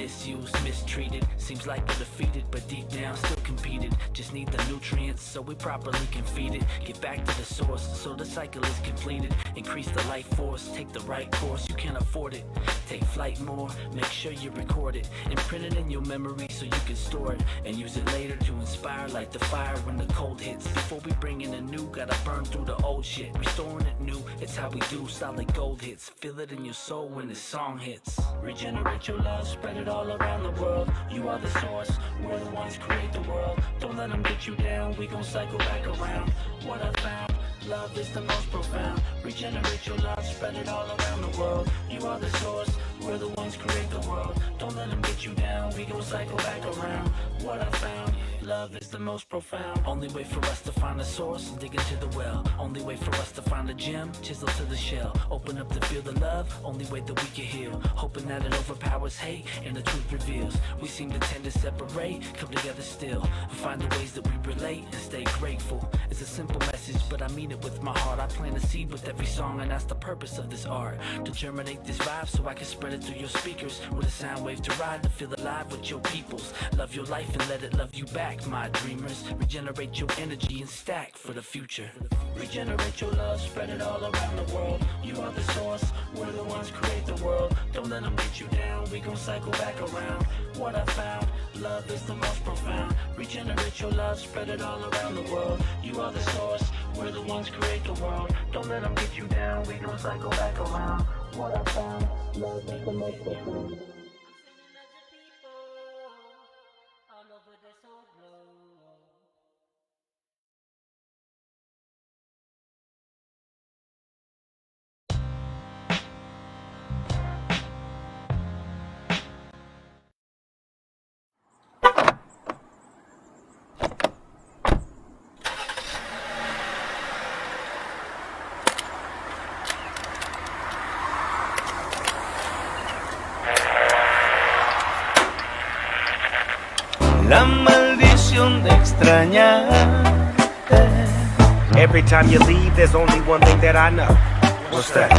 misused, mistreated. Seems like we're defeated, but deep down still competed. Just need the nutrients so we properly can feed it. Get back to the source so the cycle is completed. Increase the life force, take the right course, you can afford it. Take flight more, make sure you record it. Imprint it in your memory so you can store it. And use it later to inspire like the fire when the cold hits. Before we bring in a new, gotta burn through the old shit. Restoring it new, it's how we do. Solid gold hits, feel it in your soul when this song hits. Regenerate your love, spread it all around the world. You are the source, we're the ones create the world. Don't let them get you down, we gon' cycle back around. What I found, love is the most profound. Regenerate your love, spread it all around the world. You are the source, we're the ones create the world. Don't let them get you down, we gon' cycle back around. What I found, love is the most profound. Only way for us to find the source, dig into the well. Only way for us to find the gem, chisel to the shell. Open up to feel the love, only way that we can heal. Hoping that it overpowers hate and the truth reveals. We seem to tend to separate, come together still. Find the ways that we relate and stay grateful. It's a simple message, but I mean it with my heart. I plant a seed with every song, and that's the purpose of this art. To germinate this vibe so I can spread it through your speakers. With a sound wave to ride, to feel alive with your peoples. Love your life and let it love you back, my dreamers. Regenerate your energy and stack for the future. Regenerate your love, spread it all around the world. You are the source, we're the ones create the world. Don't let them get you down, we gon' cycle back around. What I found, love is the most profound. Regenerate your love, spread it all around the world. You are the source, we're the ones create the world. Don't let them get you down, we gon' cycle back around. What I found, love is the most profound. La maldición de extrañarte. Every time you leave, there's only one thing that I know. What's that?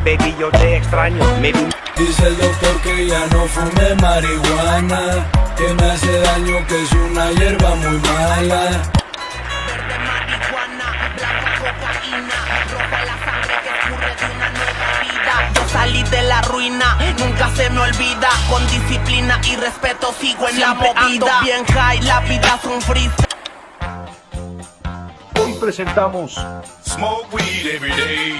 Baby, yo te extraño. Maybe. Dice el doctor que ya no fume marihuana, que me hace daño, que es una hierba muy mala. Verde marihuana, blanca cocaína, roja la sangre que escurre de una nueva vida. Yo salí de la ruina, nunca se me olvida. Con disciplina y respeto sigo en la movida. Ando bien high, la vida es un freestyle. Hoy presentamos Smoke weed every day.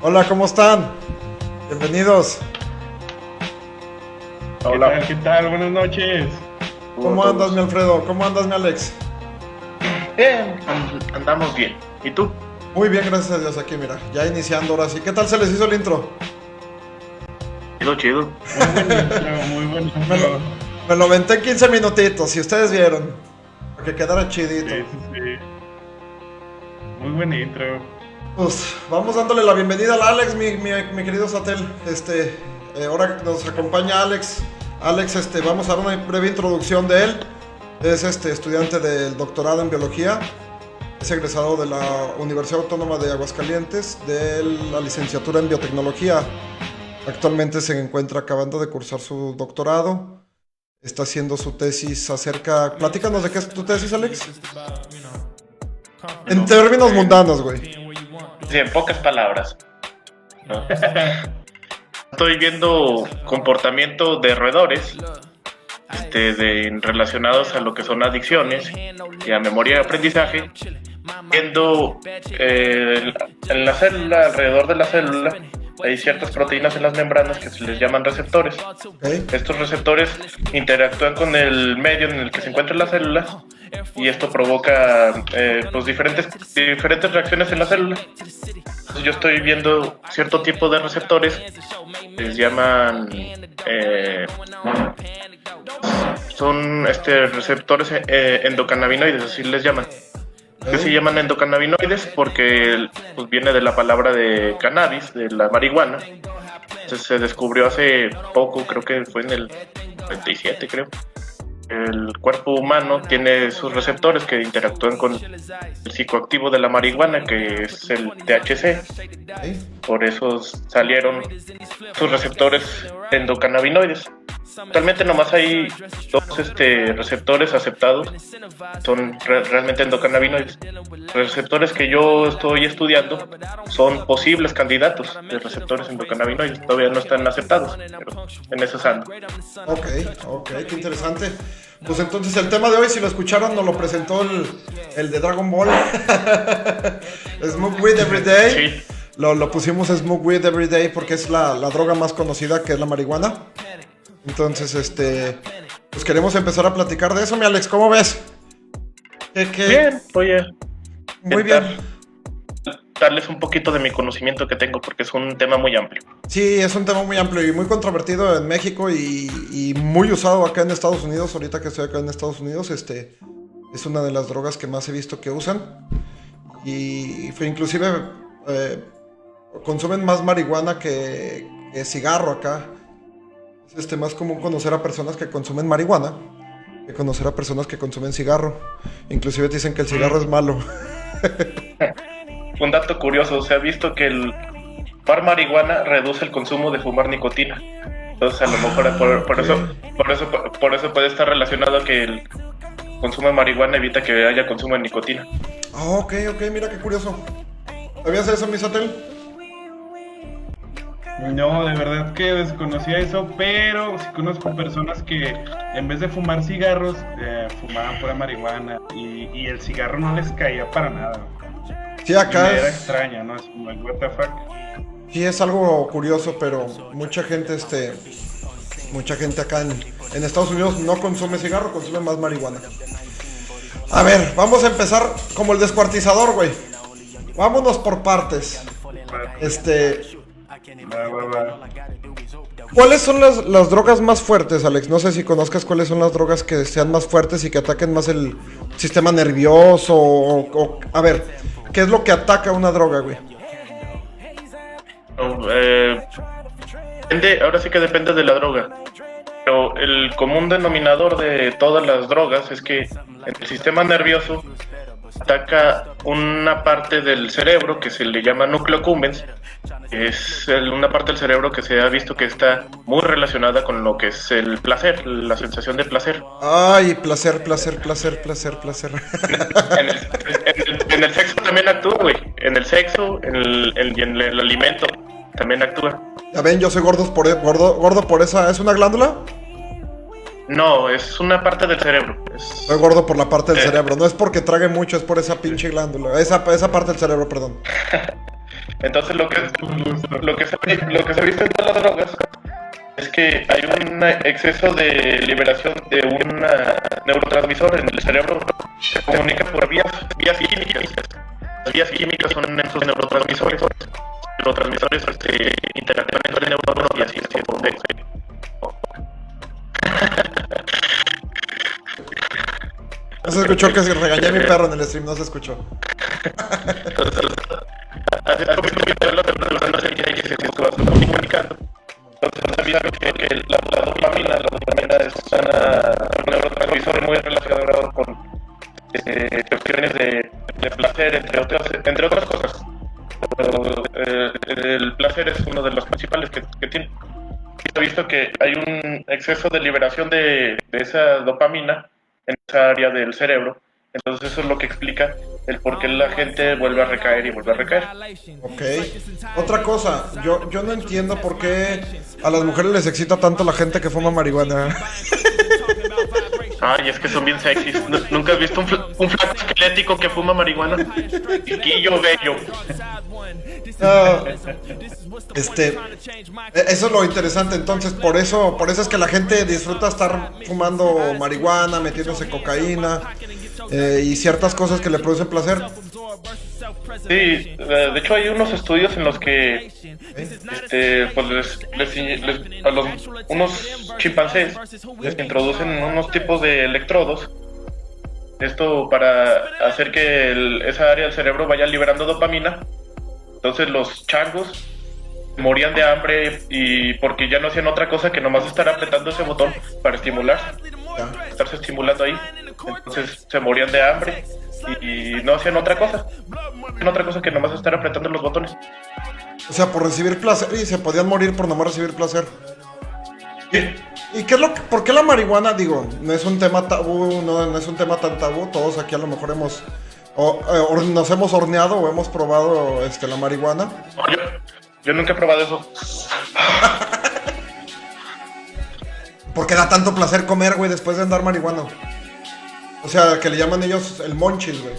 Hola, ¿cómo están? Bienvenidos. Hola. ¿Qué tal? Buenas noches. ¿Cómo andas, mi Alfredo? ¿Cómo andas, mi Alex? Andamos bien. ¿Y tú? Muy bien, gracias a Dios, aquí, mira, ya iniciando ahora sí. ¿Qué tal se les hizo el intro? Chido. Muy buen intro. Me lo aventé en 15 minutitos, si ustedes vieron. Para que quedara chidito. Sí. Muy buen intro. Pues vamos dándole la bienvenida al Alex, mi querido Satel. Ahora nos acompaña Alex. Alex, vamos a dar una breve introducción de él. Es estudiante del doctorado en biología. Es egresado de la Universidad Autónoma de Aguascalientes de la licenciatura en biotecnología. Actualmente se encuentra acabando de cursar su doctorado. está haciendo su tesis acerca... Platícanos de qué es tu tesis, Alex. En términos mundanos, güey. Sí, en pocas palabras. ¿No? Estoy viendo comportamiento de roedores relacionados a lo que son adicciones y a memoria y aprendizaje, viendo en la célula, alrededor de la célula, hay ciertas proteínas en las membranas que se les llaman receptores. Okay. Estos receptores interactúan con el medio en el que se encuentra la célula y esto provoca pues diferentes reacciones en la célula. Entonces, yo estoy viendo cierto tipo de receptores, les llaman son receptores endocannabinoides, así les llaman. Que se llaman endocannabinoides porque pues, viene de la palabra de cannabis, de la marihuana. Entonces se descubrió hace poco, creo que fue en el 97, creo. El cuerpo humano tiene sus receptores que interactúan con el psicoactivo de la marihuana, que es el THC. Por eso salieron sus receptores endocannabinoides. Actualmente nomás hay dos receptores aceptados, son realmente endocannabinoides. Los receptores que yo estoy estudiando son posibles candidatos de receptores endocannabinoides, todavía no están aceptados, pero en eso ando. Ok, qué interesante. Pues entonces el tema de hoy, si lo escucharon, nos lo presentó el de Dragon Ball. Smoke Weed Every Day. Sí. Lo pusimos Smoke Weed Every Day porque es la droga más conocida, que es la marihuana. Entonces, pues queremos empezar a platicar de eso, mi Alex, ¿cómo ves? Bien, voy a Muy bien. darles un poquito de mi conocimiento que tengo porque es un tema muy amplio. Sí, es un tema muy amplio y muy controvertido en México y muy usado acá en Estados Unidos. Ahorita que estoy acá en Estados Unidos, es una de las drogas que más he visto que usan. Y inclusive consumen más marihuana que cigarro acá. Es más común conocer a personas que consumen marihuana que conocer a personas que consumen cigarro. Inclusive dicen que el cigarro es malo. Un dato curioso, se ha visto que el fumar marihuana reduce el consumo de fumar nicotina. Entonces a lo mejor por eso puede estar relacionado a que el consumo de marihuana evita que haya consumo de nicotina. Ok, mira qué curioso. ¿Sabías eso, Misatel? No, de verdad que desconocía eso, pero sí conozco personas que en vez de fumar cigarros, fumaban pura marihuana y el cigarro no les caía para nada. Sí, acá era extraño, ¿no? Es como el what the fuck. Sí, es algo curioso, pero mucha gente acá en Estados Unidos no consume cigarro, consume más marihuana. A ver, vamos a empezar como el descuartizador, güey. Vámonos por partes. ¿Cuáles son las drogas más fuertes, Alex? No sé si conozcas cuáles son las drogas que sean más fuertes y que ataquen más el sistema nervioso a ver, ¿qué es lo que ataca una droga, güey? Ahora sí que depende de la droga. Pero el común denominador de todas las drogas es que en el sistema nervioso ataca una parte del cerebro que se le llama núcleo accumbens. Es una parte del cerebro que se ha visto que está muy relacionada con lo que es el placer, la sensación de placer. Ay, placer. En el sexo también actúa, güey. En el sexo, en el alimento también actúa. Ya ven, yo soy gordo por esa. ¿Es una glándula? No, es una parte del cerebro. Soy gordo por la parte del cerebro. No es porque trague mucho, es por esa pinche glándula. Esa parte del cerebro, perdón. Entonces lo que se ha visto en todas las drogas es que hay un exceso de liberación de un neurotransmisor en el cerebro. Se comunica por vías químicas. Las vías químicas son esos neurotransmisores. Los neurotransmisores interactúan entre neuronas y así es donde no se escuchó que se regañé a mi perro en el stream, no se escuchó. Así que se comunicando. Entonces sabían que la dopamina es un neurotransmisor muy relacionado con cuestiones de placer, entre otras cosas. Pero el placer es uno de los principales que tiene. se ha visto que hay un exceso de liberación de esa dopamina en esa área del cerebro. Entonces eso es lo que explica el por qué la gente vuelve a recaer y vuelve a recaer. Ok. Otra cosa, yo no entiendo por qué a las mujeres les excita tanto la gente que fuma marihuana. Ay, es que son bien sexys. ¿Nunca has visto un flaco esquelético que fuma marihuana? Chiquillo, bello. No, eso es lo interesante. Entonces, por eso es que la gente disfruta estar fumando marihuana, metiéndose cocaína y ciertas cosas que le producen placer. Sí, de hecho hay unos estudios en los que pues unos chimpancés les introducen unos tipos de electrodos, esto para hacer que esa área del cerebro vaya liberando dopamina. Entonces los changos morían de hambre y porque ya no hacían otra cosa que nomás estar apretando ese botón para estimularse, estarse estimulando ahí. Entonces se morían de hambre y no hacían otra cosa que nomás estar apretando los botones. O sea, por recibir placer, y se podían morir por nomás recibir placer. ¿Y qué es por qué la marihuana? Digo, no es un tema tabú, no es un tema tan tabú. Todos aquí a lo mejor nos hemos horneado o hemos probado la marihuana. Yo nunca he probado eso. ¿Por qué da tanto placer comer, güey, después de andar marihuana? O sea, que le llaman ellos el monchis, güey.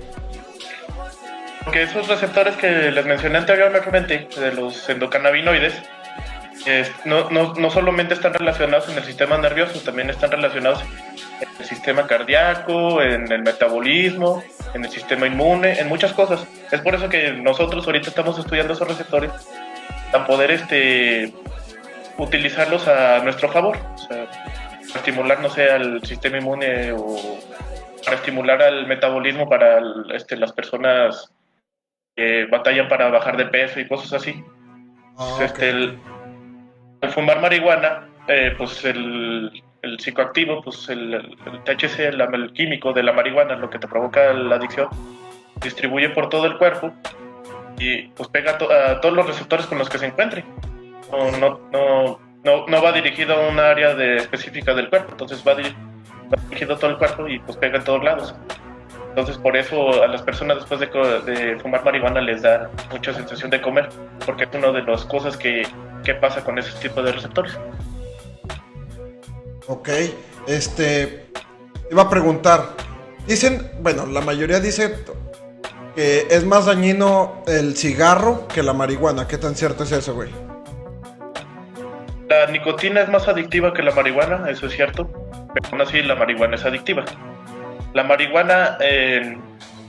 Porque esos receptores que les mencioné anteriormente, de los endocannabinoides, no solamente están relacionados en el sistema nervioso, también están relacionados en el sistema cardíaco, en el metabolismo, en el sistema inmune, en muchas cosas. Es por eso que nosotros ahorita estamos estudiando esos receptores para poder utilizarlos a nuestro favor, o sea, para estimular, no sé, al sistema inmune o para estimular al metabolismo para las personas que batallan para bajar de peso y cosas así. Okay. Al fumar marihuana, pues el psicoactivo, pues el THC, el químico de la marihuana, lo que te provoca la adicción, distribuye por todo el cuerpo y pues pega a todos los receptores con los que se encuentre. No va dirigido a un área específica del cuerpo, entonces va dirigido a todo el cuerpo y pues pega en todos lados. Entonces por eso a las personas después de fumar marihuana les da mucha sensación de comer, porque es una de las cosas que pasa con ese tipo de receptores. Ok, iba a preguntar, dicen, bueno, la mayoría dice que es más dañino el cigarro que la marihuana. ¿Qué tan cierto es eso, güey? La nicotina es más adictiva que la marihuana, eso es cierto, pero aún así la marihuana es adictiva. La marihuana,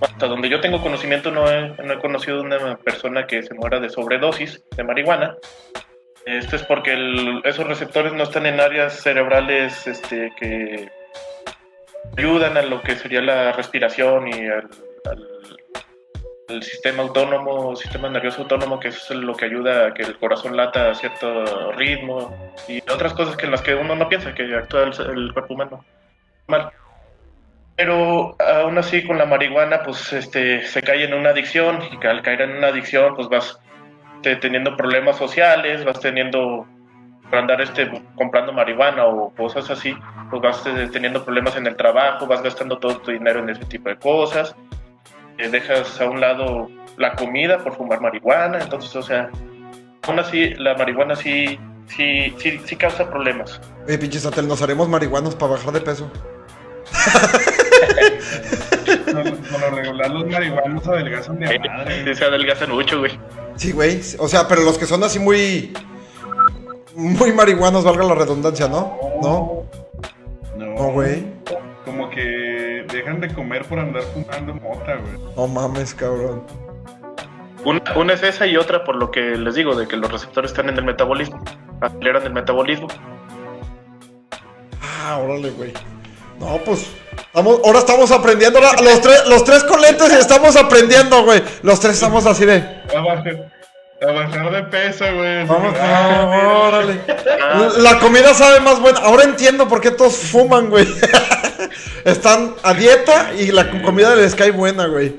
hasta donde yo tengo conocimiento, no he conocido una persona que se muera de sobredosis de marihuana. Esto es porque esos receptores no están en áreas cerebrales que ayudan a lo que sería la respiración y al sistema nervioso autónomo, que es lo que ayuda a que el corazón lata a cierto ritmo y otras cosas en las que uno no piensa que actúa el cuerpo humano mal. Pero aún así con la marihuana pues se cae en una adicción, y al caer en una adicción pues vas teniendo problemas sociales, vas teniendo, por andar comprando marihuana o cosas así, pues vas teniendo problemas en el trabajo, vas gastando todo tu dinero en ese tipo de cosas, dejas a un lado la comida por fumar marihuana. Entonces, o sea, aún así la marihuana sí causa problemas. Pinche Satel, nos haremos marihuanos para bajar de peso. Por lo regular los marihuanos adelgazan de madre. Sí, se adelgazan mucho, güey. Sí, güey. O sea, pero los que son así muy marihuanos, valga la redundancia, ¿no? No, güey. Como que dejan de comer por andar fumando mota, güey. No mames, cabrón. Una es esa y otra por lo que les digo, de que los receptores están en el metabolismo, aceleran el metabolismo. Órale, güey. No, pues ahora estamos aprendiendo. Los tres con lentes y estamos aprendiendo, güey. Los tres estamos así de a bajar de peso, güey. Vamos, órale. La comida sabe más buena. Ahora entiendo por qué todos fuman, güey. Están a dieta y la comida les cae buena, güey.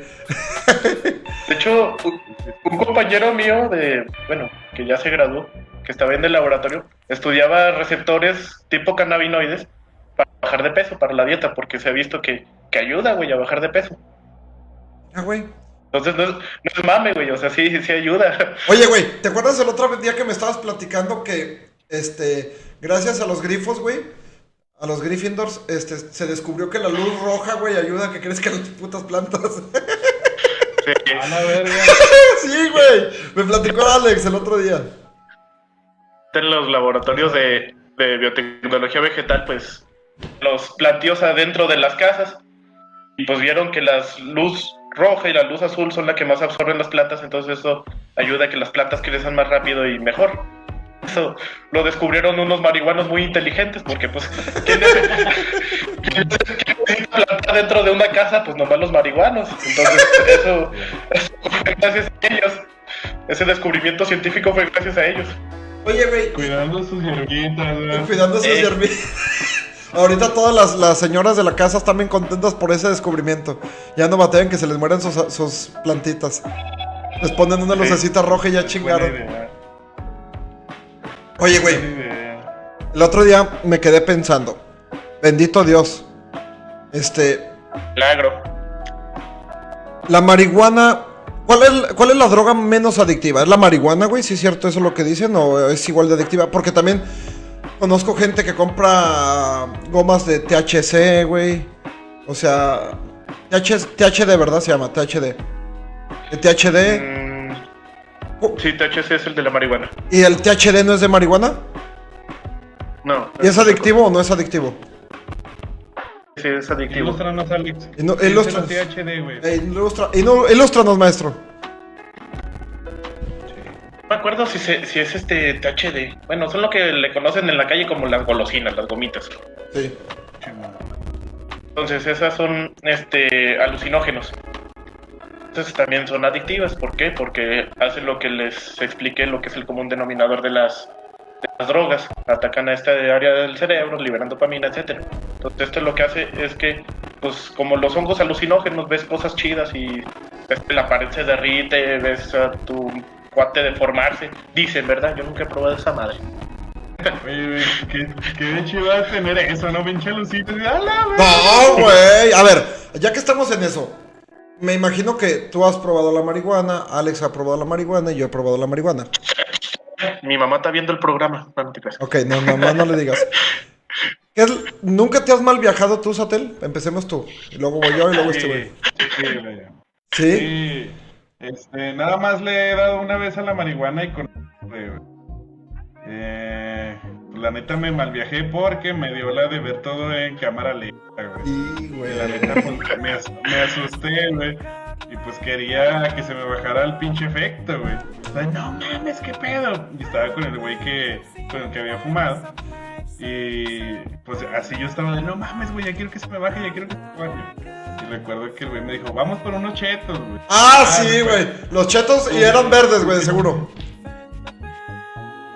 De hecho, un compañero mío que ya se graduó, que estaba en el laboratorio, estudiaba receptores tipo cannabinoides para bajar de peso, para la dieta, porque se ha visto que ayuda, güey, a bajar de peso. Ah, güey. Entonces no es mame, güey, o sea, sí ayuda. Oye, güey, ¿te acuerdas el otro día que me estabas platicando que, gracias a los grifos, güey, a los Gryffindors, se descubrió que la luz roja, güey, ayuda a que crezcan las putas plantas? Sí. A la verga. Sí, güey, me platicó Alex el otro día. En los laboratorios de biotecnología vegetal, pues, los plantíos adentro de las casas, y pues vieron que la luz roja y la luz azul son las que más absorben las plantas, entonces eso ayuda a que las plantas crezcan más rápido y mejor. Eso lo descubrieron unos marihuanos muy inteligentes, porque pues ¿quién necesita plantar dentro de una casa? Pues nomás los marihuanos. Entonces eso fue gracias a ellos. Ese descubrimiento científico fue gracias a ellos. Oye, güey. Cuidando sus hierbitas, güey. Cuidando sus hierbitas. Ahorita todas las señoras de la casa están bien contentas por ese descubrimiento. Ya no batallan que se les mueran sus plantitas. Les ponen una lucecita roja y ya chingaron. Oye, güey. El otro día me quedé pensando. Bendito Dios. Milagro. La marihuana. ¿Cuál es la droga menos adictiva? ¿Es la marihuana, güey? ¿Sí es cierto eso lo que dicen? ¿O es igual de adictiva? Porque también conozco gente que compra gomas de THC, güey. O sea, THD, ¿verdad? Se llama THD. ¿El THD? Sí, THC es el de la marihuana. ¿Y el THD no es de marihuana? No. ¿Y es adictivo o no es adictivo? Sí, es adictivo. Ilústranos, Alex. Ilústranos. THD, güey. Ilústranos, maestro. No me acuerdo si es THD. Bueno, son lo que le conocen en la calle como las golosinas, las gomitas. Sí. Entonces esas son alucinógenos. Entonces también son adictivas. ¿Por qué? Porque hacen lo que les expliqué, lo que es el común denominador de las drogas. Atacan a esta área del cerebro, liberando dopamina, etcétera. Entonces esto lo que hace es que, pues como los hongos alucinógenos, ves cosas chidas y ves que la pared se derrite, ves a tu cuate deformarse. Dicen, ¿verdad? Yo nunca he probado esa madre. Oye, qué chido va a tener eso, ¿no? Pinche lucita. No, güey. A ver, ya que estamos en eso, me imagino que tú has probado la marihuana, Alex ha probado la marihuana y yo he probado la marihuana. Mi mamá está viendo el programa. No te creas. Ok, no, mamá, no le digas. ¿Nunca te has mal viajado tú, Satel? Empecemos tú. Y luego voy yo y luego güey. Sí. Nada más le he dado una vez a la marihuana y con... la neta me malviajé porque me dio la de ver todo en cámara lenta, güey. Sí, güey. La neta pues, me asusté, güey. Y pues quería que se me bajara el pinche efecto, güey. O sea, no mames, qué pedo. Y estaba con el güey con el que había fumado. Y pues así yo estaba de, no mames, güey, ya quiero que se me baje, ya quiero que se me baje. Y recuerdo que el güey me dijo, vamos por unos chetos, güey. Sí, güey. Los chetos y eran verdes, güey, seguro.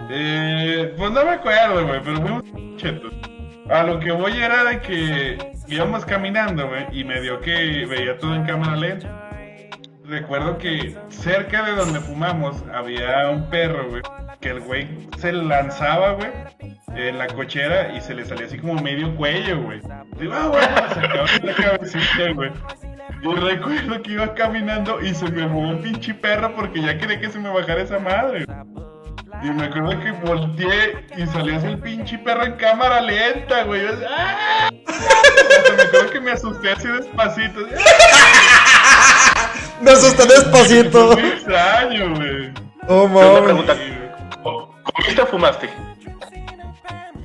Pues no me acuerdo, güey, pero fuimos chetos. A lo que voy era de que íbamos caminando, güey, y me dio que veía todo en cámara lenta. Recuerdo que cerca de donde fumamos había un perro, güey, que el güey se lanzaba, güey, en la cochera y se le salía así como medio cuello, güey. Digo, güey, me sacaba la cabecita, güey. Yo recuerdo que iba caminando y se me movió el pinche perro porque ya quería que se me bajara esa madre, güey. Y me acuerdo que volteé y salió así el pinche perro en cámara lenta, güey. ¡Ah! Hasta me acuerdo que me asusté así despacito. Me asusté despacito. Muy extraño, güey. Oh, Una pregunta. ¿Comiste o fumaste?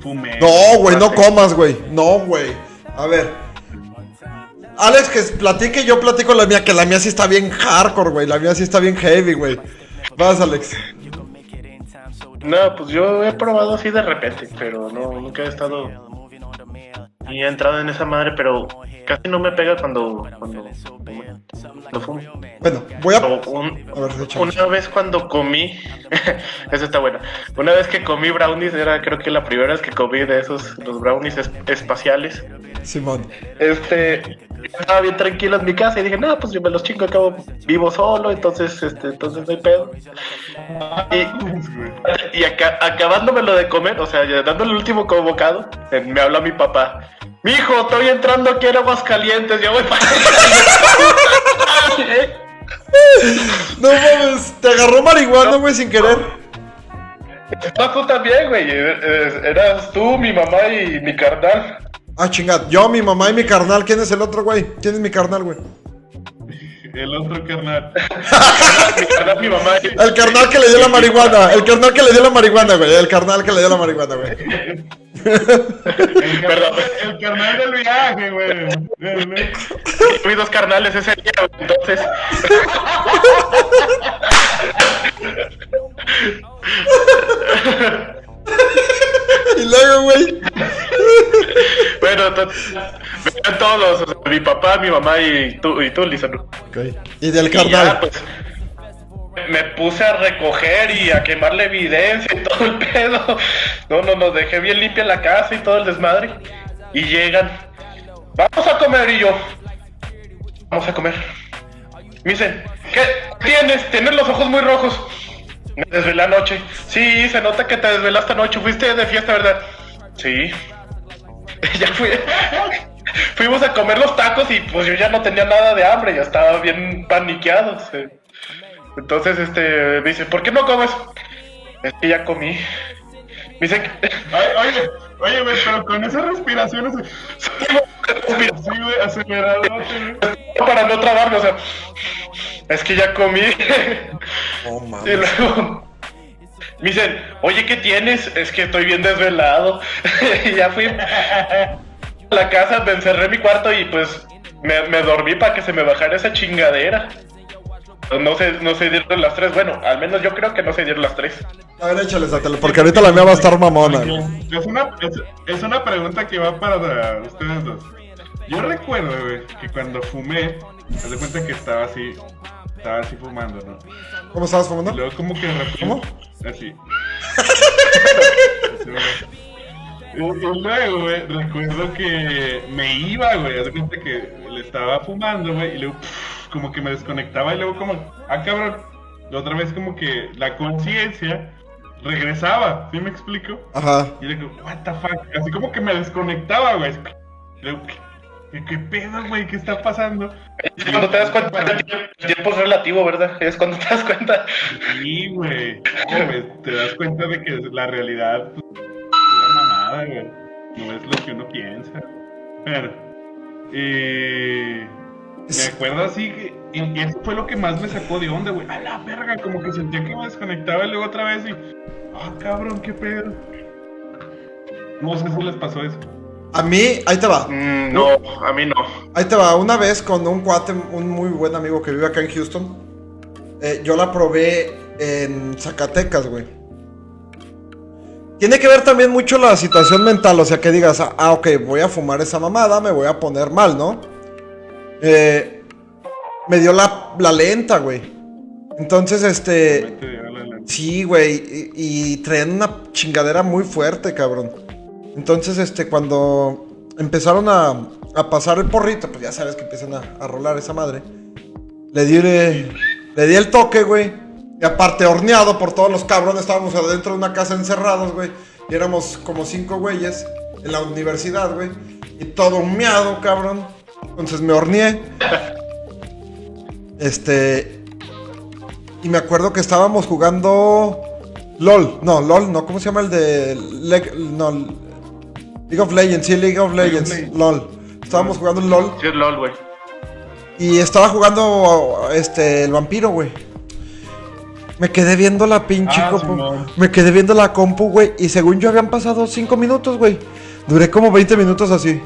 Fumé. No, güey, no comas, güey. No, güey. A ver. Alex, que platique, yo platico la mía, que la mía sí está bien hardcore, güey. La mía sí está bien heavy, güey. Vas, Alex. No, pues yo he probado así de repente, pero no, nunca he estado y he entrado en esa madre, pero casi no me pega cuando fumo. Bueno, voy a... Una vez cuando comí, eso está bueno, una vez que comí brownies, era creo que la primera vez que comí de esos, los brownies espaciales. Simón. estaba bien tranquilo en mi casa y dije, no, pues yo me los chingo, acabo vivo solo, entonces no hay pedo. Y acabándomelo de comer, o sea, ya dándole el último bocado, me habla mi papá. Mijo, estoy entrando aquí en Aguascalientes, ya voy para No mames, te agarró marihuana, güey, sin querer. No, tú también, güey. Eras tú, mi mamá y mi carnal. Ah, chingad. Yo, mi mamá y mi carnal. ¿Quién es el otro, güey? ¿Quién es mi carnal, güey? El otro carnal. Mi carnal, mi mamá. El carnal que le dio la marihuana. El carnal que le dio la marihuana, güey. El carnal que le dio la marihuana, güey. El carnal del viaje, güey. Tuve 2 carnales ese día, entonces. Y luego, güey. Bueno, venían todos, o sea, mi papá, mi mamá y tú, Lizano. Okay. Y del Y carnal. ya, pues, me puse a recoger y a quemarle evidencia y todo el pedo. No, nos dejé bien limpia la casa y todo el desmadre. Y llegan, vamos a comer, y yo, vamos a comer. Me dicen, ¿qué tienes? Tienes los ojos muy rojos. Me desvelé anoche. Sí, se nota que te desvelaste anoche. Fuiste de fiesta, ¿verdad? Sí. Ya fuimos a comer los tacos y pues yo ya no tenía nada de hambre, ya estaba bien paniqueado. Sí. Entonces, me dice, ¿por qué no comes? Es que ya comí. Me dice, Oye, güey, pero con esas respiraciones. Sí, güey, acelerado. Para no trabarme, o sea, es que ya comí. Oh, mames. Y luego me dicen, oye, ¿qué tienes? Es que estoy bien desvelado. Y ya fui a la casa, me encerré en mi cuarto y pues me dormí para que se me bajara esa chingadera. No se dieron las 3, bueno, al menos yo creo que no se dieron las 3. A ver, échale, Satel, porque ahorita la mía va a estar mamona. Es una pregunta que va para ustedes dos. Yo recuerdo, güey, que cuando fumé, haz de cuenta que estaba así fumando, ¿no? ¿Cómo estabas fumando? Y luego como que de repente, ¿Cómo? Así. Y luego, güey, recuerdo que me iba, güey, haz de cuenta que le estaba fumando, güey, y luego como que me desconectaba y luego como, cabrón, la otra vez como que la conciencia regresaba, ¿sí me explico? Ajá. Y le digo, what the fuck, así como que me desconectaba, güey. Y luego, ¿qué pedo, güey? ¿Qué está pasando? Y cuando te das cuenta, el tiempo es relativo, ¿verdad? Es cuando te das cuenta. Sí, güey. Te das cuenta de que la realidad pues, es una mamada, güey. No es lo que uno piensa. Pero, me acuerdo así que y eso fue lo que más me sacó de onda, güey. A la verga, como que sentía que me desconectaba y luego otra vez y... cabrón, qué pedo. No sé si les pasó eso. A mí, ahí te va. No, a mí no. Ahí te va. Una vez con un cuate, un muy buen amigo que vive acá en Houston, yo la probé en Zacatecas, güey. Tiene que ver también mucho la situación mental, o sea, que digas, ok, voy a fumar esa mamada, me voy a poner mal, ¿no? Me dio la lenta, güey. Entonces, sí, güey, y traían una chingadera muy fuerte, cabrón. Entonces, cuando empezaron a pasar el porrito, pues ya sabes que empiezan a rolar esa madre. Le di el toque, güey. Y aparte horneado por todos los cabrones, estábamos adentro de una casa encerrados, güey. Y éramos como 5 güeyes en la universidad, güey. Y todo humeado, cabrón. Entonces me horneé. Y me acuerdo que estábamos jugando LOL, no, ¿cómo se llama el de League of Legends? Sí, League of Legends, LOL. Estábamos jugando el LOL. Sí, LOL, güey. Y estaba jugando el vampiro, güey. Me quedé viendo la pinche compu. No. Me quedé viendo la compu, güey. Y según yo habían pasado 5 minutos, güey. Duré como 20 minutos así.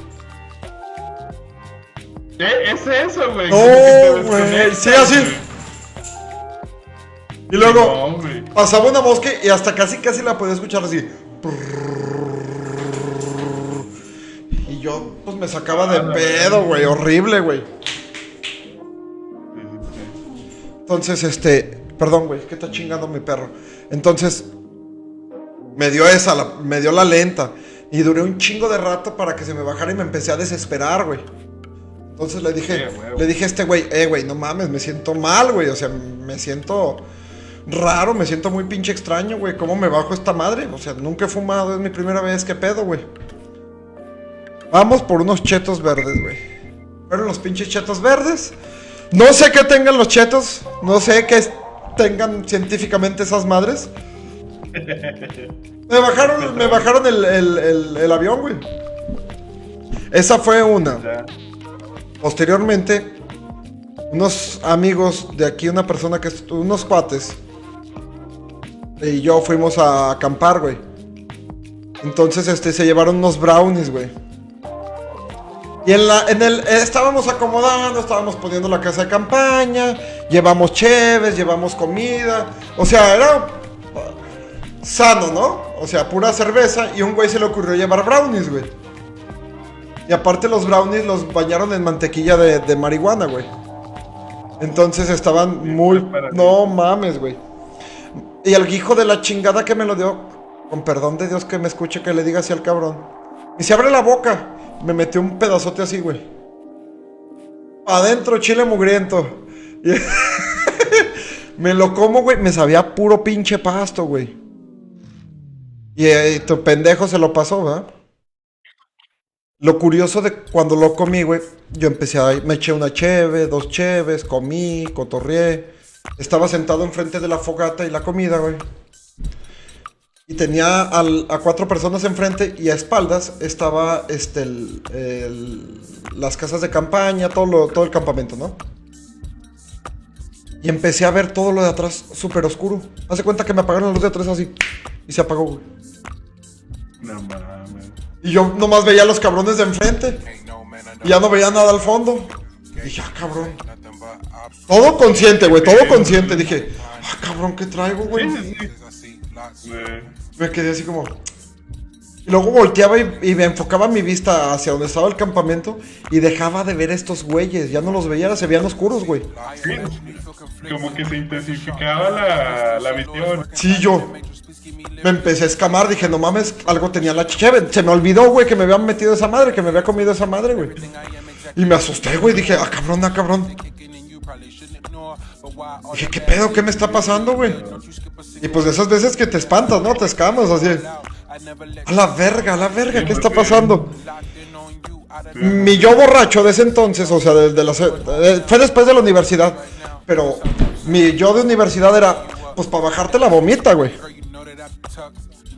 Es eso, güey. No, güey. Sí, así. Y luego pasaba una mosca y hasta casi la podía escuchar así. Y yo, pues me sacaba de pedo, güey. Horrible, güey. Entonces, perdón, güey, que está chingando mi perro. Entonces, me dio la lenta. Y duré un chingo de rato para que se me bajara y me empecé a desesperar, güey. Entonces le dije a este güey, güey, no mames, me siento mal, güey. O sea, me siento raro, me siento muy pinche extraño, güey. ¿Cómo me bajo esta madre? O sea, nunca he fumado, es mi primera vez, ¿qué pedo, güey? Vamos por unos chetos verdes, güey. Fueron los pinches chetos verdes. No sé qué tengan los chetos, no sé qué tengan científicamente esas madres. Me bajaron el avión, güey. Esa fue una. Posteriormente, unos amigos de aquí, una persona que unos cuates y yo fuimos a acampar, güey. Entonces, se llevaron unos brownies, güey. Y estábamos acomodando, estábamos poniendo la casa de campaña, llevamos cheves, llevamos comida. O sea, era sano, ¿no? O sea, pura cerveza y un güey se le ocurrió llevar brownies, güey. Y aparte los brownies los bañaron en mantequilla de marihuana, güey. Entonces estaban muy... No mames, güey. Y el hijo de la chingada que me lo dio, con perdón de Dios que me escuche que le diga así al cabrón. Y se abre la boca. Me metió un pedazote así, güey. Adentro, chile mugriento. Y me lo como, güey. Me sabía puro pinche pasto, güey. Y tu pendejo se lo pasó, ¿verdad? Lo curioso de cuando lo comí, güey, yo me eché una cheve, 2 cheves, comí, cotorreé. Estaba sentado enfrente de la fogata y la comida, güey. Y tenía a 4 personas enfrente y a espaldas estaba las casas de campaña, todo el campamento, ¿no? Y empecé a ver todo lo de atrás súper oscuro. Hace cuenta que me apagaron la luz de atrás así y se apagó, güey. No mames. Y yo nomás veía a los cabrones de enfrente. Y ya no veía nada al fondo. Y dije, cabrón. Todo consciente, güey, todo consciente. Dije, cabrón, ¿qué traigo, güey? Me quedé así como... Y luego volteaba y me enfocaba mi vista hacia donde estaba el campamento. Y dejaba de ver estos güeyes. Ya no los veía, se veían oscuros, güey. Sí, como que se intensificaba la visión. Sí, yo me empecé a escamar, dije, no mames, algo tenía la cheve. Se me olvidó, güey, que me habían metido esa madre, que me había comido esa madre, güey. Y me asusté, güey, dije, cabrón. Dije, ¿qué pedo? ¿Qué me está pasando, güey? Y pues de esas veces que te espantas, ¿no? Te escamas, así. A la verga, ¿qué está pasando? Mi yo borracho de ese entonces, o sea, fue después de la universidad. Pero mi yo de universidad era, pues para bajarte la vomita, güey.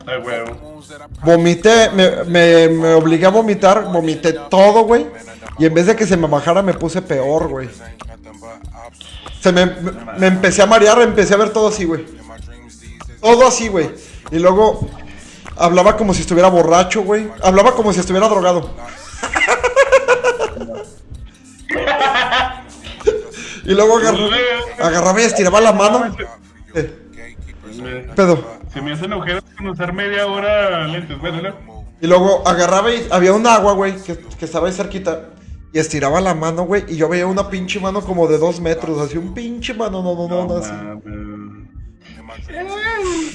Ay, huevo. Vomité, me obligué a vomitar, vomité todo, güey. Y en vez de que se me bajara, me puse peor, güey. Me empecé a marear, empecé a ver todo así, güey. Todo así, güey. Y luego hablaba como si estuviera borracho, güey. Hablaba como si estuviera drogado. Y luego agarraba y estiraba la mano. Pedo. Se me hacen agujeros con usar media hora lentes, bueno, ¿no? Y luego agarraba y había un agua, güey, que estaba ahí cerquita. Y estiraba la mano, güey, y yo veía una pinche mano como de 2 metros, así un pinche mano, no, así.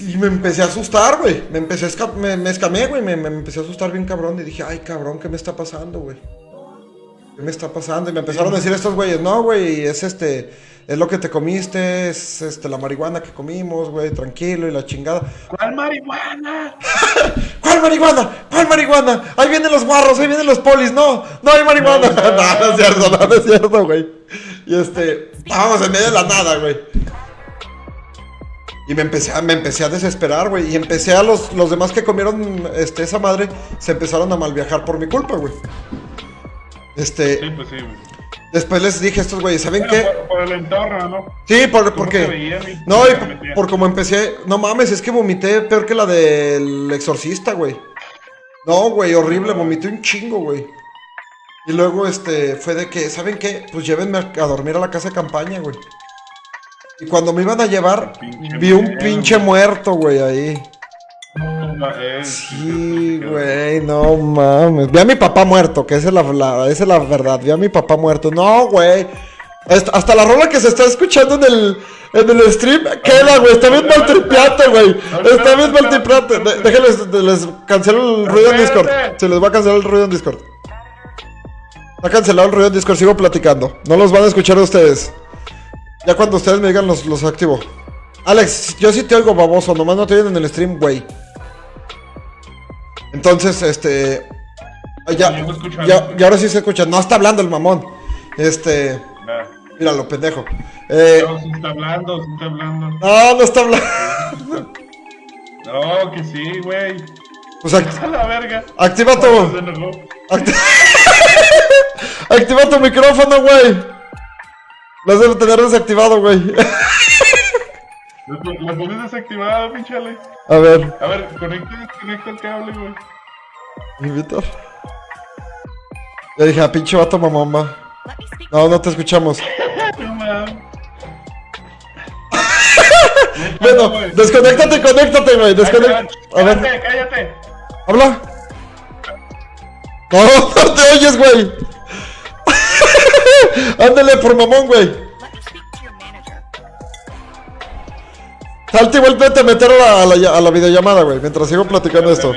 Y me empecé a asustar, güey. Me escamé, güey, me empecé a asustar bien cabrón. Y dije, ay, cabrón, ¿qué me está pasando, güey? ¿Qué me está pasando? Y me empezaron a decir estos güeyes, no, güey, es lo que te comiste, es la marihuana que comimos, güey, tranquilo y la chingada. ¿Cuál marihuana? ¿Cuál marihuana? ¿Cuál marihuana? Ahí vienen los guarros, ahí vienen los polis, no hay marihuana. No es cierto, güey. Y estábamos en medio de la nada, güey. Y me empecé a desesperar, güey. Y empecé a los demás que comieron esa madre, se empezaron a malviajar por mi culpa, güey. Sí, pues sí, güey. Después les dije a estos güeyes, ¿saben qué? Por el entorno, ¿no? Sí, porque... No, y por como empecé... No mames, es que vomité peor que la del exorcista, güey. No, güey, horrible, vomité un chingo, güey. Y luego, fue de que, ¿saben qué? Pues llévenme a dormir a la casa de campaña, güey. Y cuando me iban a llevar, vi un pinche muerto, güey, ahí. Sí, güey, no mames. Vi a mi papá muerto, que esa es la verdad. Vi a mi papá muerto. No, güey. Hasta la rola que se está escuchando en el stream, queda, güey. Está bien maltripiate, güey. Está bien maltripiate. Déjenles, les cancelo el ruido en Discord. Se les va a cancelar el ruido en Discord. Está cancelado el ruido de Discord, sigo platicando. No los van a escuchar ustedes. Ya cuando ustedes me digan los activo. Alex, yo sí te oigo baboso, nomás no te oyen en el stream, güey. Entonces, ya ahora sí se escucha. No está hablando el mamón. Míralo, pendejo. No, sí está hablando, sí está hablando. No está hablando. No, que sí, güey. Pues a la verga. Activa tu. Activa tu micrófono, güey. Lo has de tener desactivado, güey. Lo pones desactivado, pinche Alex. A ver, conecta el cable, güey. invitar. Ya dije, pinche vato mamón, va. No te escuchamos. No mames. Bueno, desconéctate y conéctate, güey. A ver. Cállate. ¿Habla? No te oyes, güey. Ándale por mamón, güey. Salte y vuélvete a meter a la videollamada, güey. Mientras sigo platicando esto.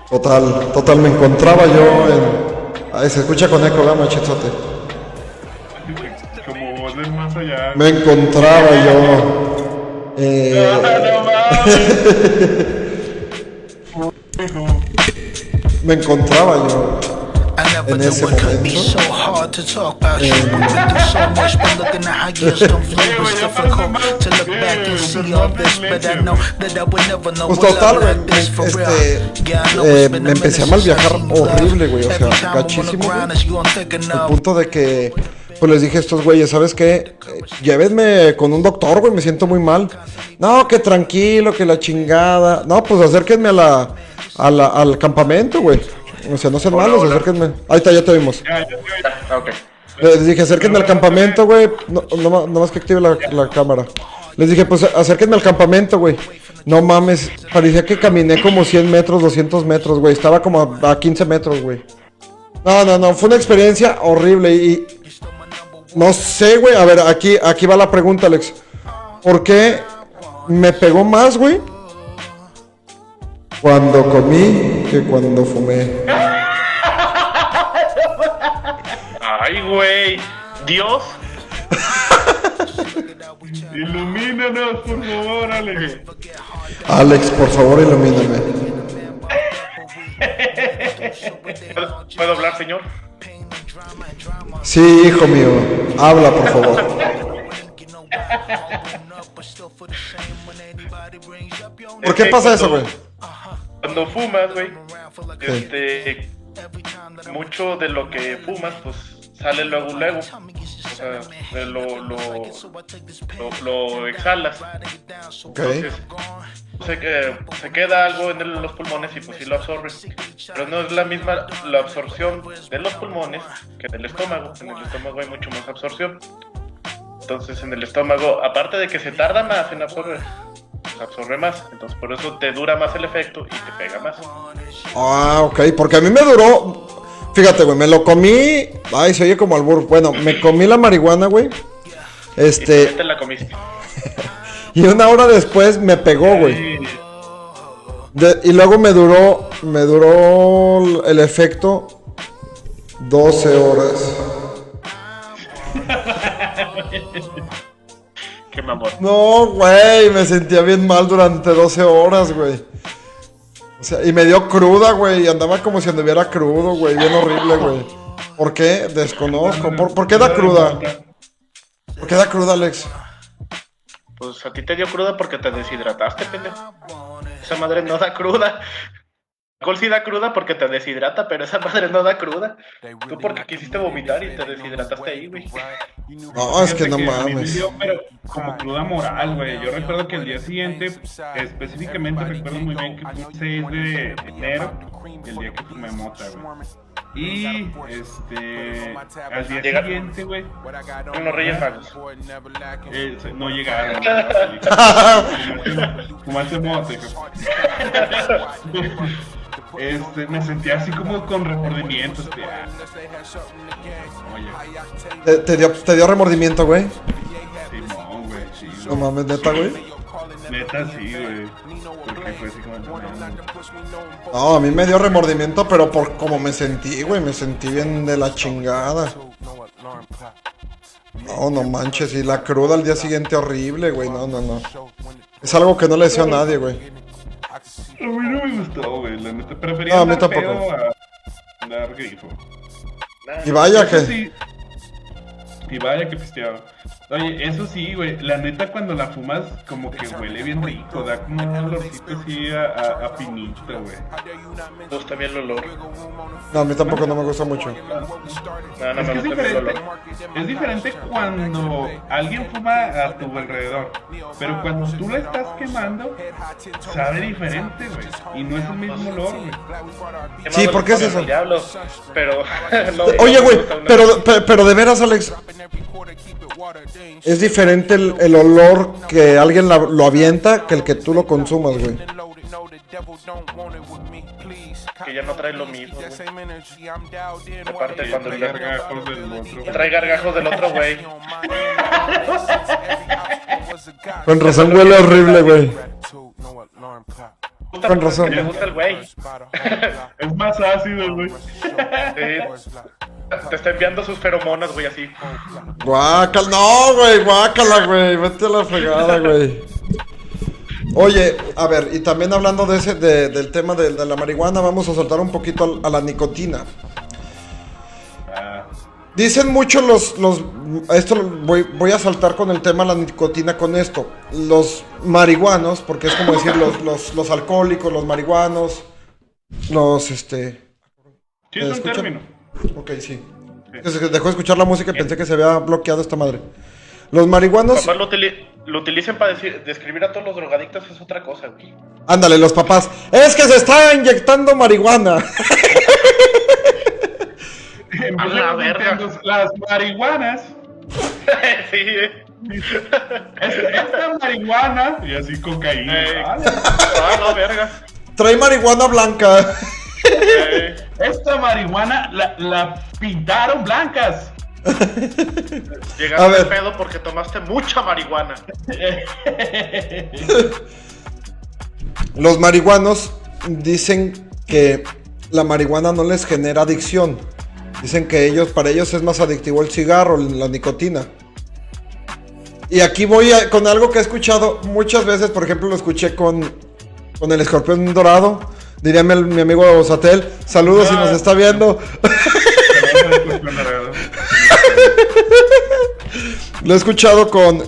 Total, me encontraba yo en... Ay, se escucha con eco, ¿verdad, machizote? Como vos ves más allá. Me encontraba yo... Me encontraba yo en ese momento pues total, güey, me empecé a mal viajar horrible, güey, o sea, gachísimo, güey, al punto de que pues les dije a estos güeyes, ¿sabes qué? Llévenme con un doctor, güey, me siento muy mal. No, que tranquilo, que la chingada. No, pues acérquenme al campamento, güey. O sea, no sean malos, acérquenme. Ahí está, ya te vimos. Ok. Les dije, acérquenme al campamento, güey. No más que active la cámara. Les dije, pues acérquenme al campamento, güey. No mames, parecía que caminé como 100 metros, 200 metros, güey. Estaba como a 15 metros, güey. No, fue una experiencia horrible y... No sé, güey. A ver, aquí va la pregunta, Alex. ¿Por qué me pegó más, güey? Cuando comí que cuando fumé. Ay, güey. Dios. Ilumínanos, por favor, Alex. Alex, por favor, ilumíname. ¿Puedo hablar, señor? Sí, hijo mío. Habla, por favor. ¿Por qué pasa eso, güey? Cuando fumas, güey, mucho de lo que fumas, pues sale luego. O sea, lo exhalas. Okay. Entonces, se queda algo en los pulmones y pues sí lo absorbes. Pero no es la misma la absorción de los pulmones que del estómago. En el estómago hay mucho más absorción. Entonces en el estómago, aparte de que se tarda más en absorber, absorbe más, entonces por eso te dura más el efecto y te pega más. Ah, ok, porque a mí me duró, fíjate, güey, me lo comí, ay, se oye como albur, bueno, me comí la marihuana, güey, Y te la comiste. y una hora después me pegó, güey, y luego me duró el efecto 12 horas. Qué mamón. No, güey, me sentía bien mal durante 12 horas, güey. O sea, y me dio cruda, güey, y andaba como si anduviera crudo, güey, bien horrible, güey. ¿Por qué? Desconozco. ¿Por qué da cruda? ¿Por qué da cruda, Alex? Pues a ti te dio cruda porque te deshidrataste, pendejo. Esa madre no da cruda. Alcohol sí da cruda porque te deshidrata, pero esa madre no da cruda. Tú porque quisiste vomitar y te deshidrataste ahí, güey. No, es que no A mí me mames. dio, pero como cruda moral, güey. Yo recuerdo que el día siguiente, específicamente recuerdo muy bien que fue el 6 de enero, el día que fumé mota, güey. Y al día siguiente, güey, Unos Reyes Magos. no llegaron. Fumaste mota, me sentía así como con remordimientos, tío. Oye. ¿Te dio remordimiento, güey? Simón, güey, sí. No mames, neta, güey. Neta sí, güey. Porque fue así como... No, a mí me dio remordimiento, pero por como me sentí, güey. Me sentí bien de la chingada. No, no manches. Y la cruda al día siguiente horrible, güey. No, no, no. Es algo que no le deseo a nadie, güey. A mí no me gustó, güey, la neta. Prefería No, a mí andar tampoco. pedo a andar grifo. Y vaya Eso que... sí. Y vaya que pisteaba. Oye, eso sí, güey, la neta cuando la fumas como que huele bien rico, da como un olorcito así a pinito, güey. Me gusta bien el olor. No, a mí tampoco no me gusta mucho. No, no Es me que es gusta bien el diferente, olor. es diferente cuando alguien fuma a tu alrededor, pero cuando tú la estás quemando, sabe diferente, güey, y no es el mismo olor, güey. Sí, ¿por qué es eso? El diablo, pero... no, Oye, no me güey, gusta una- pero de veras, Alex, es diferente el olor que alguien lo avienta que el que tú lo consumas, güey. Que ya no trae lo mismo, güey. Aparte cuando Trae gargajos del otro. trae gargajos del otro, güey. Con razón huele horrible, güey. Con razón. Que te gusta el güey. Es más ácido, güey. Sí. Te está enviando sus feromonas, güey, así. Guácala, no, güey, guácala, güey. Vete a la fregada, güey. Oye, a ver, y también hablando de del tema de la marihuana, vamos a saltar un poquito a la nicotina. Dicen mucho esto voy a saltar con el tema de la nicotina con esto. Los marihuanos, porque es como decir los alcohólicos, los marihuanos, Sí, es un ¿escuchan? término. Ok, sí. Se dejó de escuchar la música y pensé que se había bloqueado esta madre. Los marihuanos... Papás lo utilicen para describir a todos los drogadictos, es otra cosa, güey. Ándale, los papás. Es que se está inyectando marihuana. En vez de la los verga. Nintendos, las marihuanas. Sí. Esta marihuana. Y así cocaína. Ah, no, verga. Trae marihuana blanca. Esta marihuana la pintaron blancas. Llegaste A ver. al pedo porque tomaste mucha marihuana. Los marihuanos dicen que la marihuana no les genera adicción. Dicen que para ellos es más adictivo el cigarro, la nicotina. Y aquí voy con algo que he escuchado muchas veces. Por ejemplo, lo escuché con el escorpión dorado. Diría mi amigo Satel. Saludos si nos está viendo. Lo he escuchado con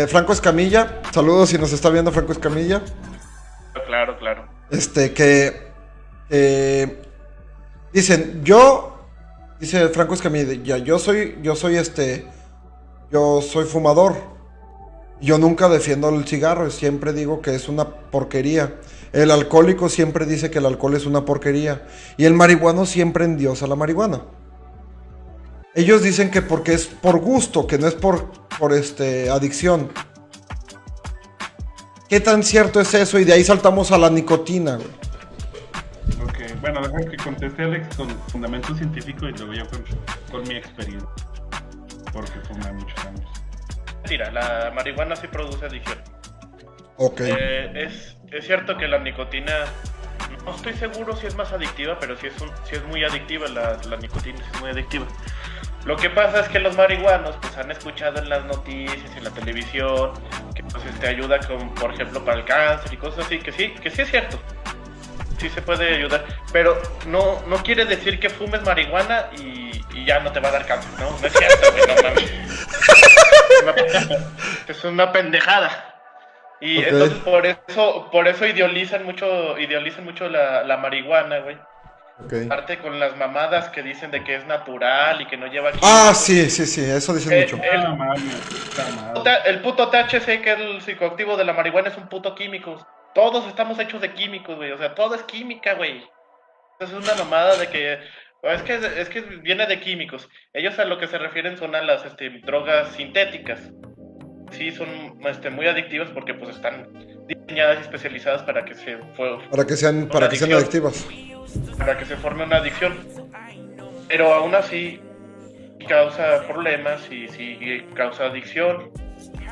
Franco Escamilla. Saludos si nos está viendo Franco Escamilla. Claro. Dicen, dice Franco Escamilla, yo soy fumador. Yo nunca defiendo el cigarro, siempre digo que es una porquería. El alcohólico siempre dice que el alcohol es una porquería. Y el marihuano siempre endiosa la marihuana. Ellos dicen que porque es por gusto, que no es por adicción. ¿Qué tan cierto es eso? Y de ahí saltamos a la nicotina, güey. Ok, bueno, deja que conteste Alex con fundamento científico y luego yo con mi experiencia. Porque fumé muchos años. Mentira, la marihuana sí produce adicción. Ok. Es cierto que la nicotina, no estoy seguro si es más adictiva, pero sí es muy adictiva, la nicotina sí es muy adictiva. Lo que pasa es que los marihuanos pues han escuchado en las noticias, en la televisión, que pues ayuda con, por ejemplo, para el cáncer y cosas así, que sí es cierto. Sí se puede ayudar, pero no quiere decir que fumes marihuana y ya no te va a dar cáncer, ¿no? No es cierto, güey, no mames. Es una pendejada. Y Ok. entonces por eso idealizan mucho la marihuana, güey. Ok. Aparte con las mamadas que dicen de que es natural y que no lleva Ah, químicos. sí, eso dicen mucho. El puto THC, que es el psicoactivo de la marihuana, es un puto químico. Todos estamos hechos de químicos, güey. O sea, todo es química, güey. Es una mamada de que... Es que viene de químicos. Ellos a lo que se refieren son a las drogas sintéticas. Sí, son muy adictivas porque pues están diseñadas y especializadas para que Para que sean adictivas. para que se forme una adicción. Pero aún así causa problemas y sí causa adicción.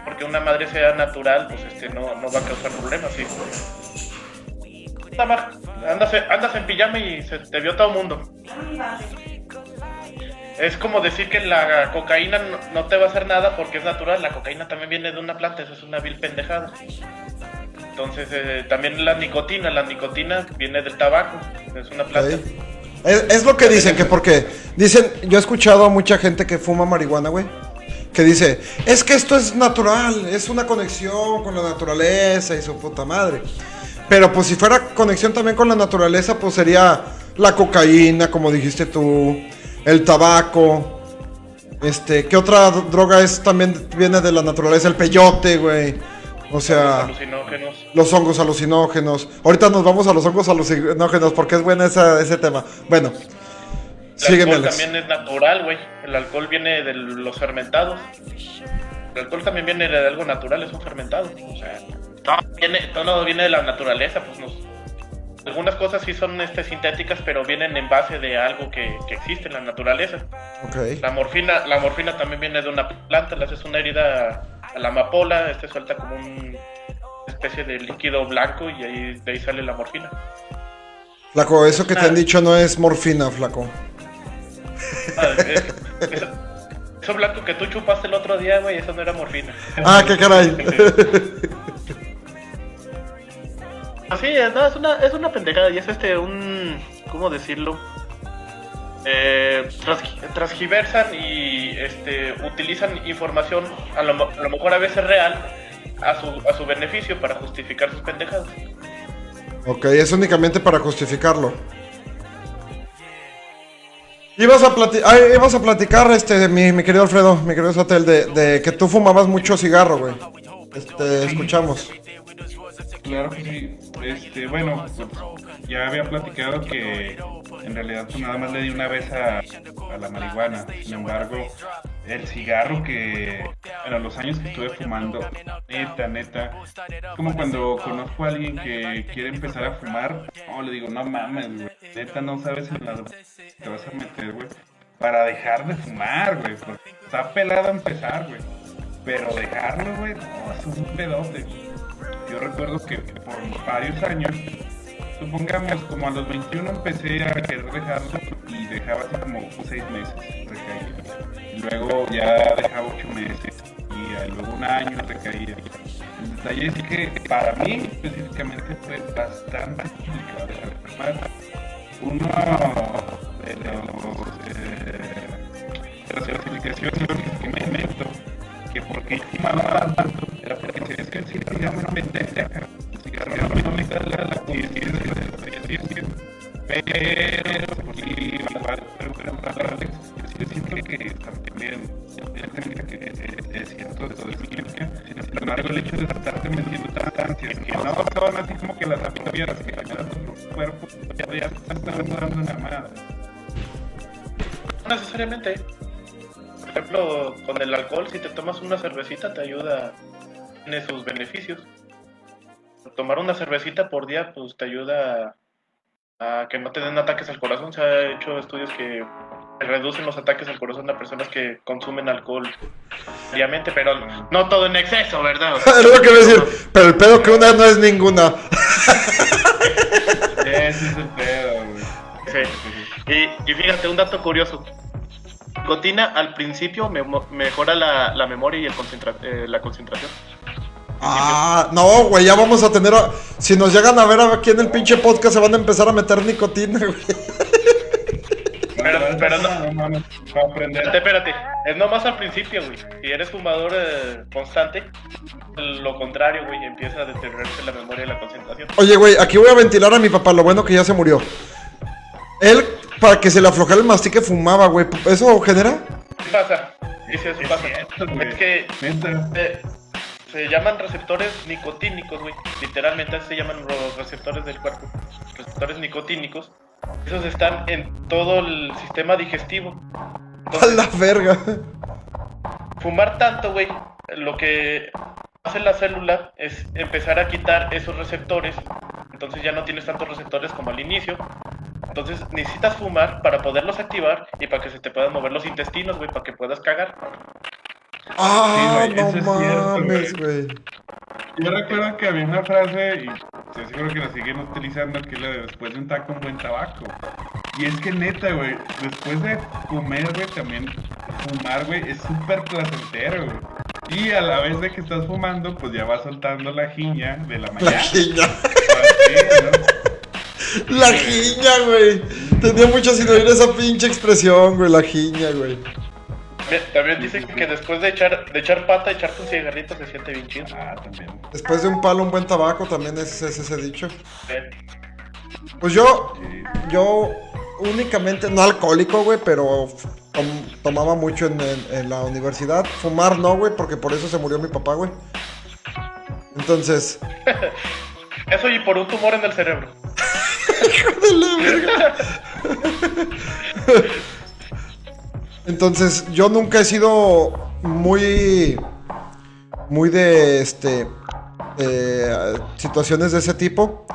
porque una madre sea natural, pues no va a causar problemas, sí. Nada más, andas en pijama y se te vio todo el mundo. Es como decir que la cocaína no te va a hacer nada porque es natural. La cocaína también viene de una planta, eso es una vil pendejada. Entonces, también la nicotina viene del tabaco, es una planta. Okay. Es lo que dicen, que porque dicen, yo he escuchado a mucha gente que fuma marihuana, güey, que dice, es que esto es natural, es una conexión con la naturaleza y su puta madre. Pero pues si fuera conexión también con la naturaleza, pues sería la cocaína, como dijiste tú, el tabaco, ¿qué otra droga también viene de la naturaleza? El peyote, güey. O sea, los hongos alucinógenos. Ahorita nos vamos a los hongos alucinógenos porque es bueno ese tema. Bueno, sígueme, Alex. También es natural, güey. El alcohol viene de los fermentados. El alcohol también viene de algo natural, es un fermentado. O sea, todo viene de la naturaleza. Pues algunas cosas sí son sintéticas, pero vienen en base de algo que existe en la naturaleza. Okay. La morfina también viene de una planta. Le haces una herida a la amapola, suelta como una especie de líquido blanco y de ahí sale la morfina. Flaco, eso que te han dicho no es morfina, flaco. Eso blanco que tú chupaste el otro día, güey, eso no era morfina. Ah, qué caray. Así es una pendejada y es ¿cómo decirlo? Transgiversan y utilizan información a lo mejor a veces real a su beneficio para justificar sus pendejadas. Ok, es únicamente para justificarlo. Ibas a platicar, mi querido Alfredo, mi querido Satel, de que tú fumabas mucho cigarro, güey. Escuchamos. Claro que sí. Bueno, pues, ya había platicado que en realidad pues nada más le di una vez a la marihuana. Sin embargo, el cigarro los años que estuve fumando, neta, como cuando conozco a alguien que quiere empezar a fumar, le digo, no mames, güey, neta no sabes en la te vas a meter, güey, para dejar de fumar, güey, porque está pelado a empezar, güey, pero dejarlo, güey, no, es un pedote. Yo recuerdo que por varios años, supongamos como a los 21 empecé a querer dejarlo y dejaba así como 6 meses recaída. Y luego ya dejaba 8 meses y luego un año recaída. El detalle es que para mí específicamente fue bastante complicado dejar de fumar. Uno de las clasificaciones que me meto, que porque fumaba tanto era porque es que el cigarro no me deja, el cigarro no me da la conciencia, pero porque igual, pero para Alex, yo siento que también es cierto de todo el ciencia. Sin embargo, el hecho de estarte metiendo tantas ansias que no son así como que las absorbieras, que cambiaras tu cuerpo, ya te están dando una madre. No necesariamente. Por ejemplo, con el alcohol, si te tomas una cervecita, te ayuda, tiene sus beneficios. Tomar una cervecita por día, pues te ayuda a que no te den ataques al corazón. Se ha hecho estudios que reducen los ataques al corazón a personas que consumen alcohol diariamente, pero no todo en exceso, ¿verdad? O sea, es lo que voy a decir, pero el pedo que una no es ninguna. Ese es el pedo, güey. Sí. Y fíjate, un dato curioso. Nicotina al principio mejora la memoria y la concentración. Ah, no, güey, ya vamos a tener... Si nos llegan a ver aquí en el pinche podcast, se van a empezar a meter nicotina, güey. Pero no, espérate, es nomás al principio, güey. Si eres fumador constante, lo contrario, güey, empieza a deteriorarse la memoria y la concentración. Oye, güey, aquí voy a ventilar a mi papá, lo bueno que ya se murió. Él, para que se le aflojara el mastique, fumaba, güey. ¿Eso genera? ¿Qué pasa? Sí, eso pasa. Es que se llaman receptores nicotínicos, güey. Literalmente así se llaman los receptores del cuerpo. Receptores nicotínicos. Esos están en todo el sistema digestivo. Entonces, a la verga. Fumar tanto, güey, lo que hace la célula es empezar a quitar esos receptores. Entonces ya no tienes tantos receptores como al inicio. Entonces necesitas fumar para poderlos activar y para que se te puedan mover los intestinos, güey, para que puedas cagar. Ah, Sí, güey, no eso es cierto, mames, güey. Yo recuerdo que había una frase, y estoy seguro que la siguen utilizando, que es la de después de un taco, un buen tabaco. Y es que neta, güey, después de comer, güey, también fumar, güey, es súper placentero, güey. Y a la vez de que estás fumando, pues ya vas soltando la jiña de la mañana. La jiña. Así, ¿no? La jiña, güey. Tenía mucho sin oír esa pinche expresión, güey. La jiña, güey. También dicen que después de echar pata, echarte un cigarrito se siente bien chido. Ah, también. Después de un palo, un buen tabaco, también es ese dicho. Pues Sí. yo únicamente, no alcohólico, güey, pero tomaba mucho en la universidad. Fumar no, güey, porque por eso se murió mi papá, güey. Entonces, Eso y por un tumor en el cerebro. hijo de la verga. Entonces, yo nunca he sido muy de situaciones de ese tipo.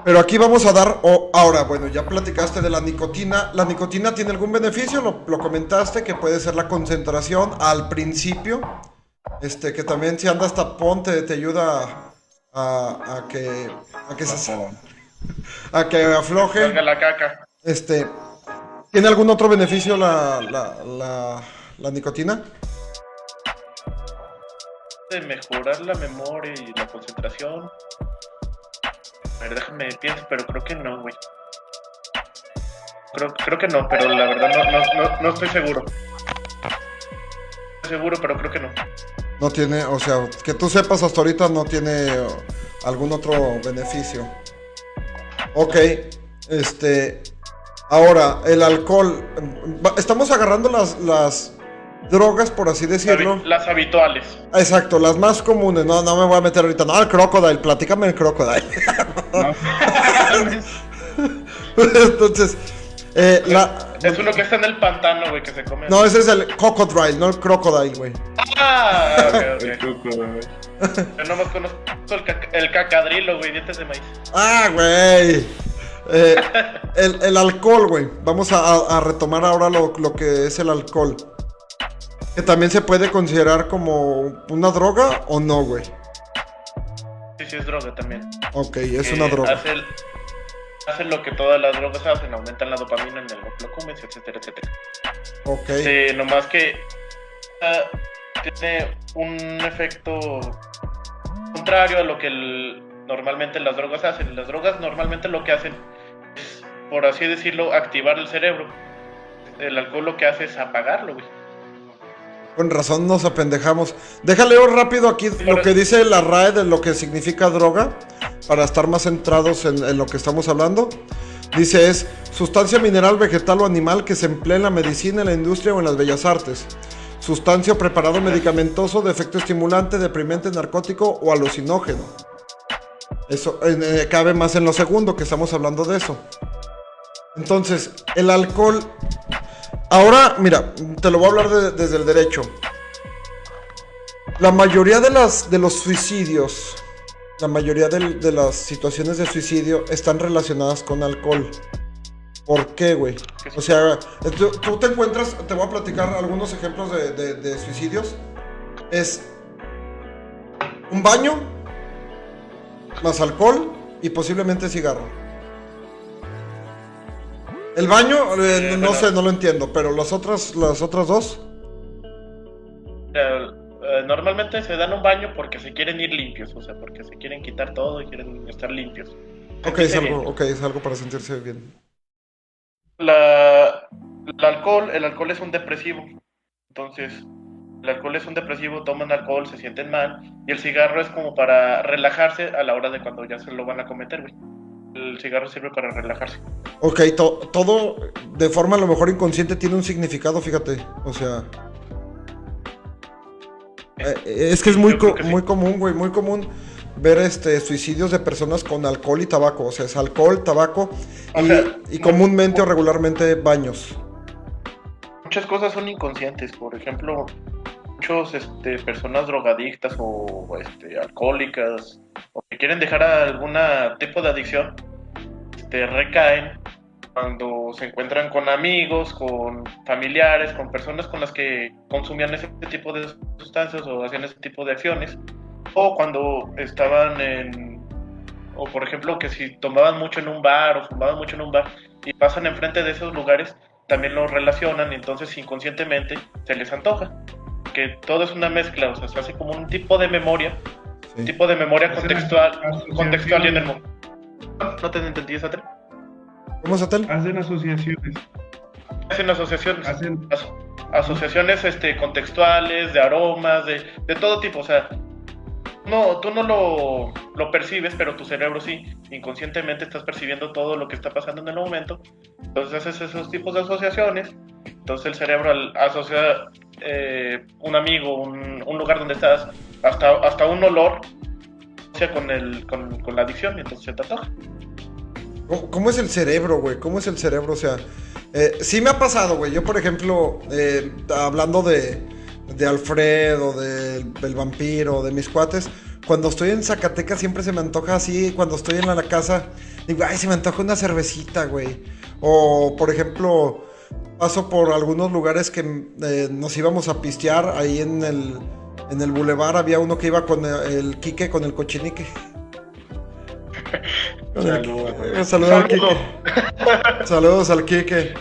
Pero aquí vamos a dar, ahora, bueno, ya platicaste de la nicotina. ¿La nicotina tiene algún beneficio? Lo comentaste, que puede ser la concentración al principio. Que también si andas tapón te ayuda a que afloje. Salga la caca. ¿Tiene algún otro beneficio la nicotina? De mejorar la memoria y la concentración. A ver, déjame pienso, pero creo que no, güey. Creo que no, pero la verdad no estoy seguro. Estoy seguro, pero creo que no. No tiene, o sea, que tú sepas hasta ahorita no tiene algún otro beneficio. Ok, ahora, el alcohol. Estamos agarrando las drogas, por así decirlo. Las habituales. Exacto, las más comunes. No me voy a meter ahorita. No, el crocodile, platícame el crocodile. No. Entonces, Es uno que está en el pantano, güey, que se come. no, ese es el cocodrile, no el crocodile, güey. Ah, El ok. cuco, güey. Yo nomás conozco el cacadrilo, güey, dientes de maíz. Ah, güey. El alcohol, güey. Vamos a retomar ahora lo que es el alcohol. Que también se puede considerar como una droga o no, güey. Sí, es droga también. Ok, es una droga. Hace lo que todas las drogas hacen, aumentan la dopamina en el glucógeno, etcétera, etcétera. Ok. Nomás que tiene un efecto contrario a lo que normalmente las drogas hacen. Las drogas normalmente lo que hacen es, por así decirlo, activar el cerebro. El alcohol lo que hace es apagarlo, güey. Con razón nos apendejamos. Déjale rápido aquí lo que dice la RAE de lo que significa droga, para estar más centrados en lo que estamos hablando. Dice es sustancia mineral, vegetal o animal que se emplea en la medicina, en la industria o en las bellas artes. Sustancia o preparado medicamentoso de efecto estimulante, deprimente, narcótico o alucinógeno. Eso cabe más en lo segundo, que estamos hablando de eso. Entonces, el alcohol... Ahora, mira, te lo voy a hablar desde el derecho. La mayoría de los suicidios, la mayoría de las situaciones de suicidio están relacionadas con alcohol. ¿Por qué, güey? O sea, tú te encuentras, te voy a platicar algunos ejemplos de suicidios. Es un baño, más alcohol y posiblemente cigarro. El baño, no sé, no lo entiendo, pero las otras dos. Normalmente se dan un baño porque se quieren ir limpios, o sea, porque se quieren quitar todo y quieren estar limpios. Ok, es algo para sentirse bien. El alcohol es un depresivo. Entonces, el alcohol es un depresivo, toman alcohol, se sienten mal, y el cigarro es como para relajarse a la hora de cuando ya se lo van a cometer, güey. El cigarro sirve para relajarse. Ok, todo de forma a lo mejor inconsciente tiene un significado, fíjate. O sea, es que es muy común, güey, muy común ver suicidios de personas con alcohol y tabaco. O sea, es alcohol, tabaco y comúnmente o regularmente baños. Muchas cosas son inconscientes. Por ejemplo, muchos personas drogadictas o alcohólicas o que quieren dejar algún tipo de adicción recaen cuando se encuentran con amigos, con familiares, con personas con las que consumían ese tipo de sustancias o hacían ese tipo de acciones, o cuando estaban o por ejemplo que si tomaban mucho en un bar o fumaban mucho en un bar y pasan enfrente de esos lugares, también lo relacionan y entonces inconscientemente se les antoja. Que todo es una mezcla, o sea, se hace como un tipo de memoria, Sí. un tipo de memoria contextual y en el momento. ¿No te entendí esa? ¿Cómo es, Atel? Hacen asociaciones. Hacen asociaciones, Hacen... asociaciones contextuales, de aromas, de todo tipo, o sea, no, tú no lo percibes, pero tu cerebro sí, inconscientemente estás percibiendo todo lo que está pasando en el momento, entonces haces esos tipos de asociaciones, entonces el cerebro al asociar un amigo, un lugar donde estás, hasta un olor, asocia con la adicción, y entonces se te antoja. ¿Cómo es el cerebro, güey? ¿Cómo es el cerebro? O sea, sí me ha pasado, güey. Yo, por ejemplo, hablando de Alfredo, del vampiro, de mis cuates, cuando estoy en Zacatecas siempre se me antoja así. Cuando estoy en la casa, digo, ay, se me antoja una cervecita, güey. O, por ejemplo, paso por algunos lugares que nos íbamos a pistear. Ahí en el bulevar había uno que iba con el Quique, con el cochinique. Saludos al Quique. Saludos al Quique.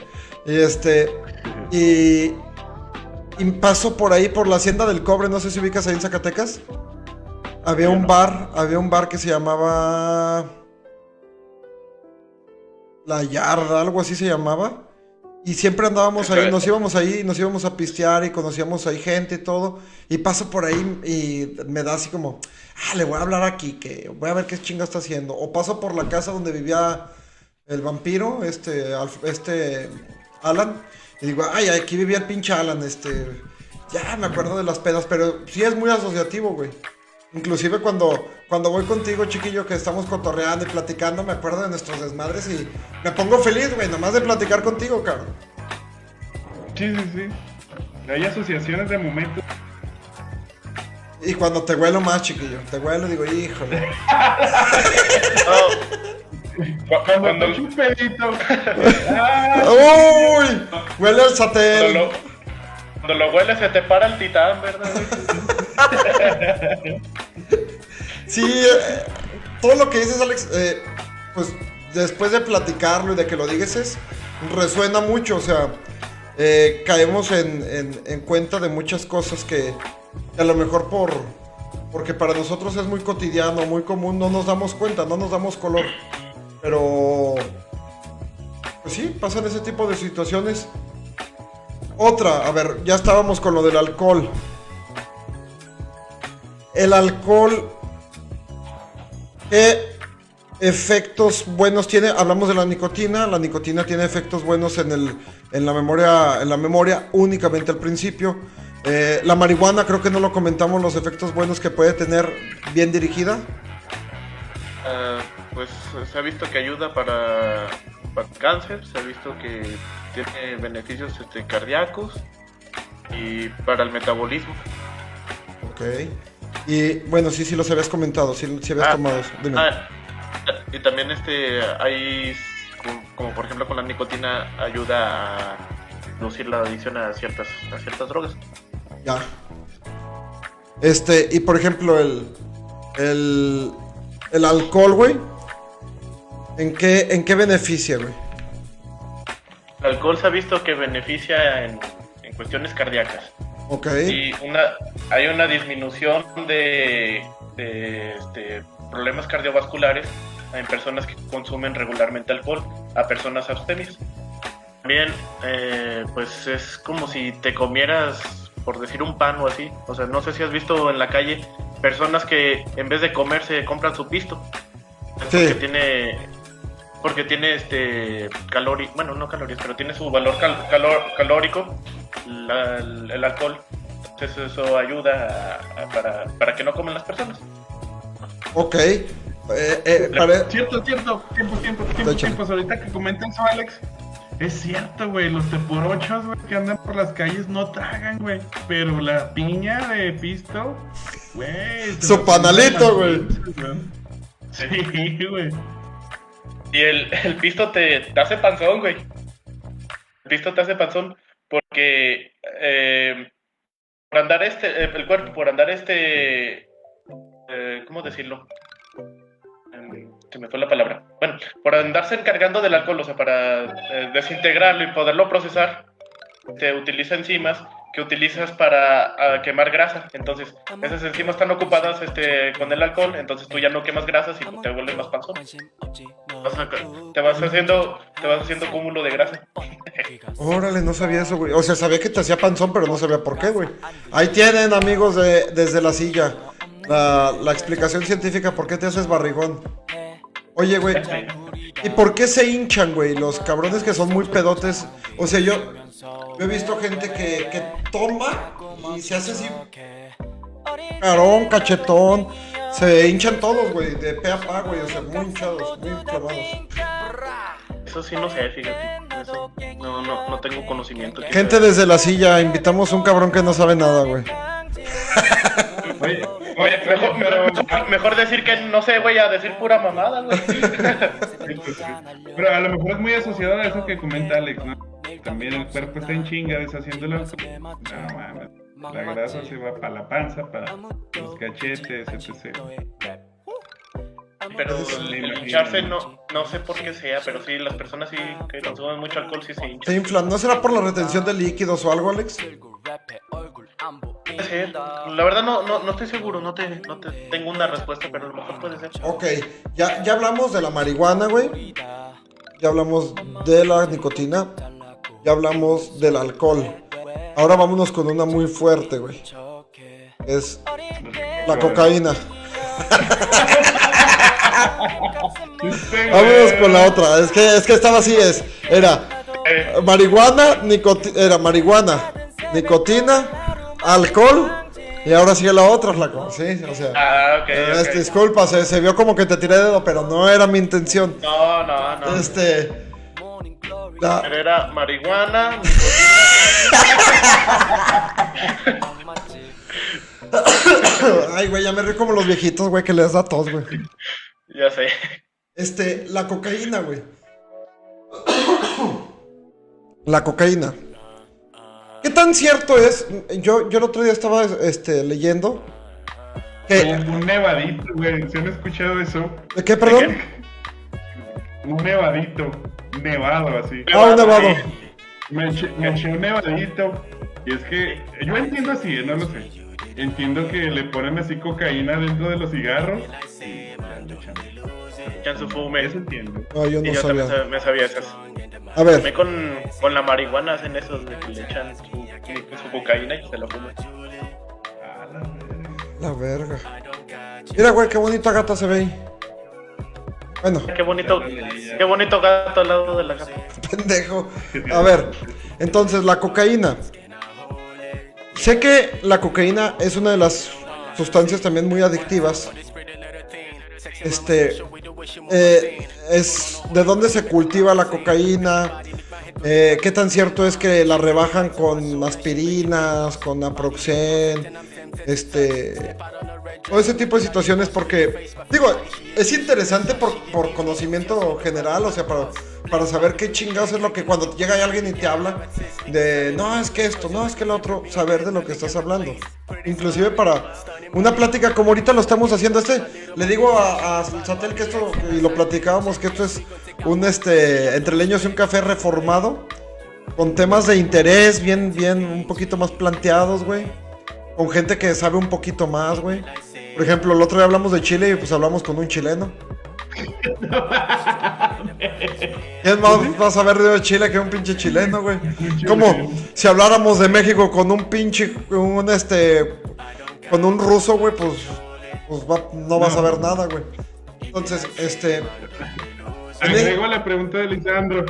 Y paso por ahí, por la Hacienda del Cobre, no sé si ubicas ahí en Zacatecas. Había un bar que se llamaba La Yarda, algo así se llamaba. Y siempre andábamos ahí, nos íbamos a pistear y conocíamos ahí gente y todo. Y paso por ahí y me da así como, le voy a hablar aquí, que voy a ver qué chinga está haciendo. O paso por la casa donde vivía el vampiro, Alan. Y digo, ay, aquí vivía el pinche Alan, ya me acuerdo de las pedas, pero sí es muy asociativo, güey. Inclusive cuando voy contigo, chiquillo, que estamos cotorreando y platicando, me acuerdo de nuestros desmadres y me pongo feliz, güey, nomás de platicar contigo, cabrón. Sí. Hay asociaciones de momentos. Y cuando te huelo más, chiquillo, te huelo y digo, híjole. Cuando es un pedito. ¡Uy! Huele al Satel. Cuando lo hueles se te para el titán, ¿verdad? Sí, todo lo que dices, Alex, pues después de platicarlo y de que lo digas, resuena mucho, o sea, caemos en cuenta de muchas cosas que a lo mejor porque para nosotros es muy cotidiano, muy común, no nos damos cuenta, no nos damos color, pero pues sí, pasan ese tipo de situaciones. Otra, a ver, ya estábamos con lo del alcohol. El alcohol, ¿qué efectos buenos tiene? Hablamos de la nicotina. La nicotina tiene efectos buenos en la memoria únicamente al principio. La marihuana, creo que no lo comentamos, los efectos buenos que puede tener bien dirigida. Pues se ha visto que ayuda para cáncer, se ha visto que tiene beneficios cardíacos y para el metabolismo. Ok. Y bueno, sí los habías comentado, sí habías tomado eso. Dime. Y también hay, como por ejemplo con la nicotina, ayuda a reducir la adicción a ciertas drogas. Ya. Y por ejemplo el alcohol, güey, ¿en qué beneficia, güey? El alcohol se ha visto que beneficia en cuestiones cardíacas. Ok. Y hay una disminución de problemas cardiovasculares en personas que consumen regularmente alcohol, a personas abstemias. También, pues es como si te comieras, por decir, un pan o así. O sea, no sé si has visto en la calle personas que en vez de comer se compran su pisto. Sí. Porque tiene bueno, no calorías, pero tiene su valor calórico, el alcohol. Entonces eso ayuda para que no coman las personas. Ok. Cierto, tiempo. Ahorita que comentas eso, Alex, es cierto, güey, los teporochos, güey, que andan por las calles no tragan, güey, pero la piña de pisto, güey. Su panalito, güey. Sí, güey. Y el pisto te hace panzón, güey. El pisto te hace panzón porque por andar el cuerpo, por andar ¿cómo decirlo? Se me fue la palabra. Bueno, por andarse encargando del alcohol, o sea, para desintegrarlo y poderlo procesar, se utiliza enzimas que utilizas para quemar grasa. Entonces, esas enzimas están ocupadas con el alcohol, entonces tú ya no quemas grasas y te vuelves más panzón. Te vas haciendo cúmulo de grasa. Órale, no sabía eso, güey. O sea, sabía que te hacía panzón, pero no sabía por qué, güey. Ahí tienen, amigos, desde la silla, la explicación científica por qué te haces barrigón. Oye, güey, ¿y por qué se hinchan, güey? Los cabrones que son muy pedotes. O sea, yo he visto gente que toma y se hace así, carón, cachetón. Se hinchan todos, güey, de pe a pa, güey. O sea, muy hinchados, muy inflamados. Eso sí no sé, fíjate. Eso no tengo conocimiento. Gente desde la silla, invitamos a un cabrón que no sabe nada, güey. Oye, mejor decir que no sé, güey, a decir pura mamada, güey. Pero a lo mejor es muy asociado a eso que comenta Alex, ¿no? También el cuerpo está en chinga deshaciéndolo. No mames, la grasa se va para la panza, para los cachetes, etc. Pero el hincharse no sé por qué sea, pero sí, las personas sí que consumen mucho alcohol sí se hinchan. Se inflan. ¿No será por la retención de líquidos o algo, Alex? Puede ser. La verdad no estoy seguro, no te tengo una respuesta, pero a lo mejor puede ser. Ok, ya hablamos de la marihuana, güey. Ya hablamos de la nicotina. Ya hablamos del alcohol. Ahora vámonos con una muy fuerte, güey. Es la cocaína. Vámonos con la otra. Es que estaba así, era marihuana, nicotina, alcohol. Y ahora sigue la otra, flaco. Sí, o sea. Okay. Disculpa, se vio como que te tiré dedo, pero no era mi intención. No. Pero era marihuana, Ay, güey, ya me río como los viejitos, güey, que les da tos, güey. Ya sé. La cocaína, güey. La cocaína. ¿Qué tan cierto es? Yo el otro día estaba leyendo que... Un nevadito, güey. ¿Se han escuchado eso? ¿De qué, perdón? Un nevadito. Nevado, así. Un nevado. Me eché un nevadito. Y es que yo entiendo así, no lo sé. Entiendo que le ponen así cocaína dentro de los cigarros. Y echan su fume. Eso entiendo. No, yo no yo sabía. También me sabía esas. A ver. También con la marihuana hacen eso, de que le echan su cocaína y se la fuman. La verga. Mira, güey, qué bonita gata se ve ahí. Bueno. Qué bonito gato al lado de la gata. Pendejo. A ver, entonces la cocaína. Sé que la cocaína es una de las sustancias también muy adictivas. Es de dónde se cultiva la cocaína. Qué tan cierto es que la rebajan con aspirinas, con Naproxen, todo ese tipo de situaciones, porque digo, es interesante por conocimiento general, o sea, para saber qué chingados es lo que cuando llega alguien y te habla de no es que esto, no es que lo otro, saber de lo que estás hablando, inclusive para una plática como ahorita lo estamos haciendo. Le digo a Satel que esto, y lo platicábamos, que esto es un entre leños y un café reformado, con temas de interés bien un poquito más planteados, güey, con gente que sabe un poquito más, güey. Por ejemplo, el otro día hablamos de Chile y pues hablamos con un chileno. ¿Quién más va a saber de Chile que un pinche chileno, güey? Como si habláramos de México con un pinche, con un ruso, güey, pues no vas a saber nada, güey. Entonces, agrego la pregunta de Lisandro.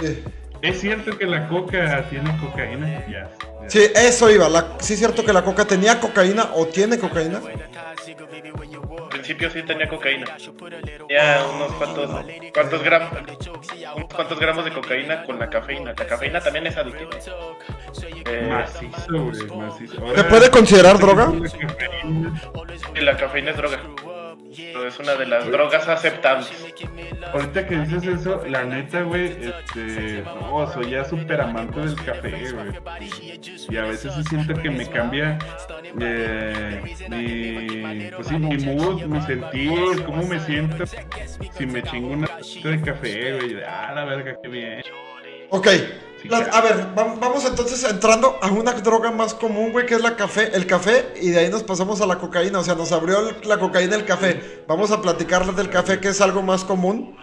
¿Es cierto que la coca tiene cocaína? Ya. Sí, eso iba. ¿Sí es cierto que la coca tenía cocaína o tiene cocaína? Al principio sí tenía cocaína. Ya unos cuantos gramos de cocaína con la cafeína. La cafeína también es adictiva. Macizo. ¿Se puede considerar droga? La cafeína es droga. Es una de las drogas aceptables. Ahorita que dices eso, la neta, güey, no, soy ya súper amante del café, güey. Y a veces sí siento que me cambia mi mood, mi sentir, cómo me siento. Si me chingo una tacita de café, güey, la verga, qué bien. Ok, a ver, vamos entonces entrando a una droga más común, güey, que es el café, y de ahí nos pasamos a la cocaína, o sea, nos abrió la cocaína el café. Vamos a platicarles del café, que es algo más común,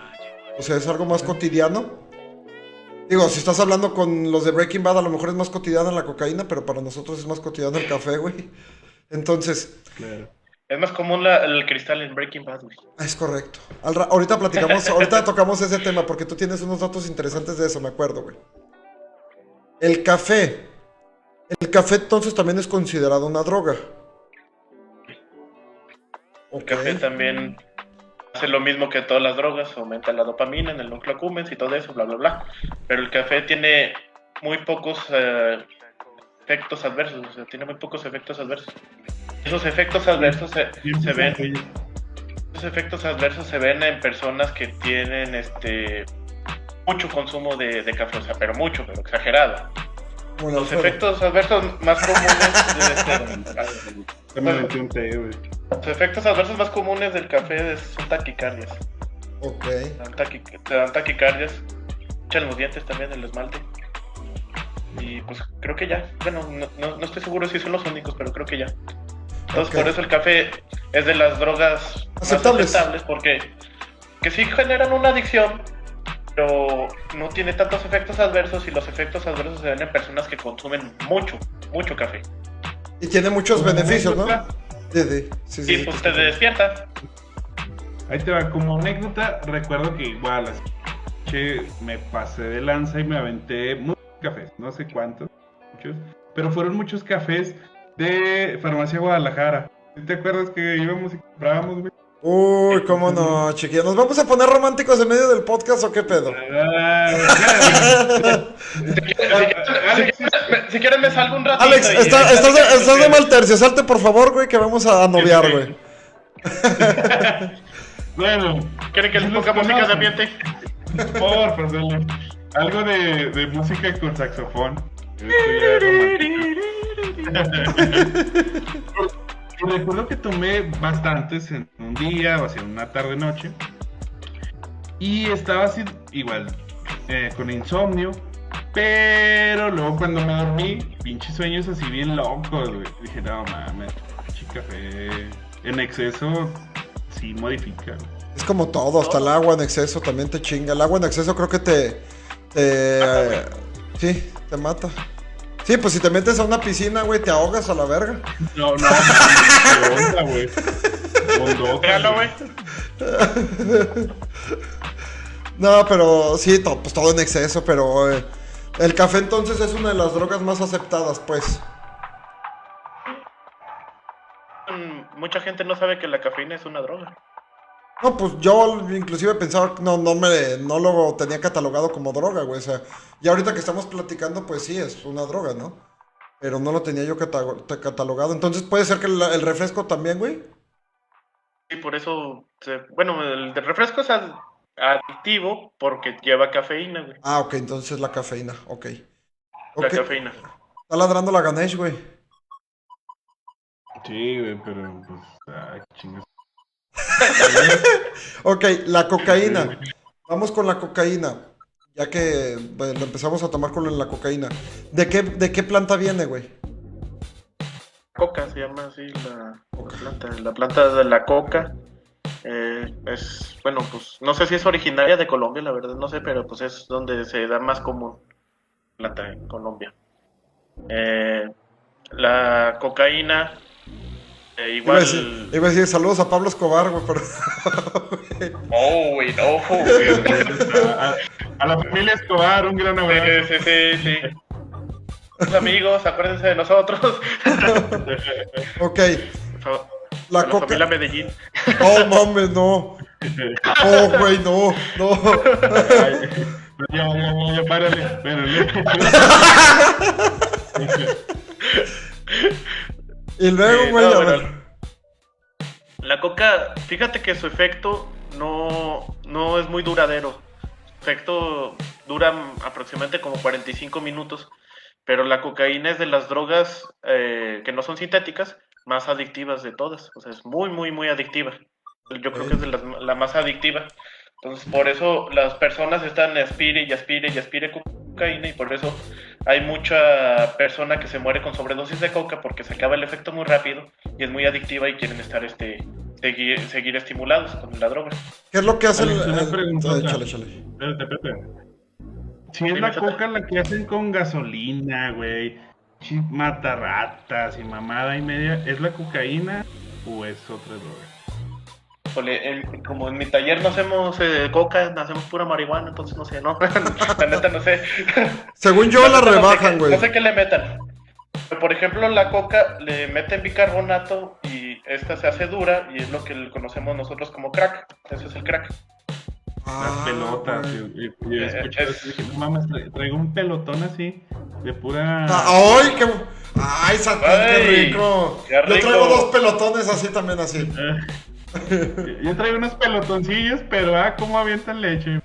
o sea, es algo más cotidiano. Digo, si estás hablando con los de Breaking Bad, a lo mejor es más cotidiana la cocaína, pero para nosotros es más cotidiano el café, güey. Entonces... Claro. Es más común el cristal en Breaking Bad, güey. Es correcto. Ahorita platicamos, ahorita tocamos ese tema, porque tú tienes unos datos interesantes de eso, me acuerdo, güey. El café entonces también es considerado una droga. El café también hace lo mismo que todas las drogas, aumenta la dopamina en el núcleo accumbens y todo eso, bla, bla, bla. Pero el café tiene muy pocos efectos adversos, o sea, tiene muy pocos efectos adversos. Esos efectos adversos se ven. Esos efectos adversos se ven en personas que tienen mucho consumo de café, o sea, pero exagerado. Bueno, los efectos adversos más comunes los efectos adversos más comunes del café son taquicardias. Ok. Te dan taquicardias, echan los dientes también, el esmalte. Y pues creo que ya. Bueno, no estoy seguro si son los únicos, pero creo que ya. Entonces por eso el café es de las drogas aceptables, más aceptables, porque que sí generan una adicción, pero no tiene tantos efectos adversos, y los efectos adversos se ven en personas que consumen mucho café. Y tiene muchos beneficios, ¿no? Sí, pues te despiertas. Ahí te va, como anécdota, recuerdo que igual me pasé de lanza y me aventé muchos cafés, no sé cuántos, muchos, pero fueron muchos cafés de Farmacia Guadalajara. ¿Te acuerdas que íbamos y comprábamos, güey? Uy, cómo no, chiquillos. ¿Nos vamos a poner románticos en medio del podcast o qué pedo? Si quieres me salgo un ratito. Alex, estás de mal tercio. Salte por favor, güey, que vamos a noviar, güey. Bueno, ¿quieren que les ponga música de ambiente? Por favor, algo de música con saxofón. Recuerdo que tomé bastantes en un día, o sea, una tarde-noche. Y estaba así, igual, con insomnio. Pero luego cuando me dormí, pinches sueños así bien locos, güey. Dije, no mames, pinche café en exceso sí modifica. Es como todo, hasta el agua en exceso también te chinga. El agua en exceso creo que sí, te mata. Sí, pues si te metes a una piscina, güey, te ahogas a la verga. No, qué onda, güey. Véalo, güey. No, pero sí, pues todo en exceso, pero el café entonces es una de las drogas más aceptadas, pues. Mucha gente no sabe que la cafeína es una droga. No, pues yo inclusive pensaba que no lo tenía catalogado como droga, güey, o sea, y ahorita que estamos platicando, pues sí, es una droga, ¿no? Pero no lo tenía yo catalogado, entonces puede ser que el refresco también, güey. Sí, por eso, bueno, el refresco es adictivo porque lleva cafeína, güey. Ah, ok, entonces la cafeína, ok. La cafeína. Está ladrando la Ganesh, güey. Sí, güey, pero pues, chingas. Ok, la cocaína. Vamos con la cocaína. Ya que empezamos a tomar con la cocaína. ¿De qué planta viene, güey? Coca se llama así la planta de la coca. Bueno, pues no sé si es originaria de Colombia, la verdad no sé, pero pues es donde se da más común planta en Colombia. La cocaína igual... Iba a decir saludos a Pablo Escobar, güey, pero... Oh, güey, no. A la familia Escobar, un gran abrazo. Sí. Los amigos, acuérdense de nosotros. Ok. La familia Medellín. Oh, mames, no. Oh, güey, no. Ya, párale. Y luego, güey, a ver. La coca, fíjate que su efecto no es muy duradero. Su efecto dura aproximadamente como 45 minutos. Pero la cocaína es de las drogas que no son sintéticas, más adictivas de todas. O sea, es muy, muy, muy adictiva. Yo creo que es de la más adictiva. Entonces, por eso las personas están aspire y aspire y aspire cocaína, y por eso hay mucha persona que se muere con sobredosis de coca porque se acaba el efecto muy rápido y es muy adictiva y quieren estar seguir estimulados con la droga. ¿Qué es lo que hace Una pregunta. Chale. Espérate. Si es la coca la que hacen con gasolina, güey, mata ratas y mamada y media, ¿es la cocaína o es otra droga? Como en mi taller no hacemos coca, hacemos pura marihuana, entonces no sé, ¿no? La neta no sé. Según yo la rebajan, güey. No sé qué le metan. Por ejemplo, la coca le meten bicarbonato y esta se hace dura y es lo que conocemos nosotros como crack. Ese es el crack. Las pelotas. Y dije, no mames, traigo un pelotón así de pura... ¡Ay, qué... ¡Ay, Satín, qué rico! Qué rico! Yo traigo 2 pelotones así también, así. Yo traigo unos pelotoncillos, pero cómo avientan leche.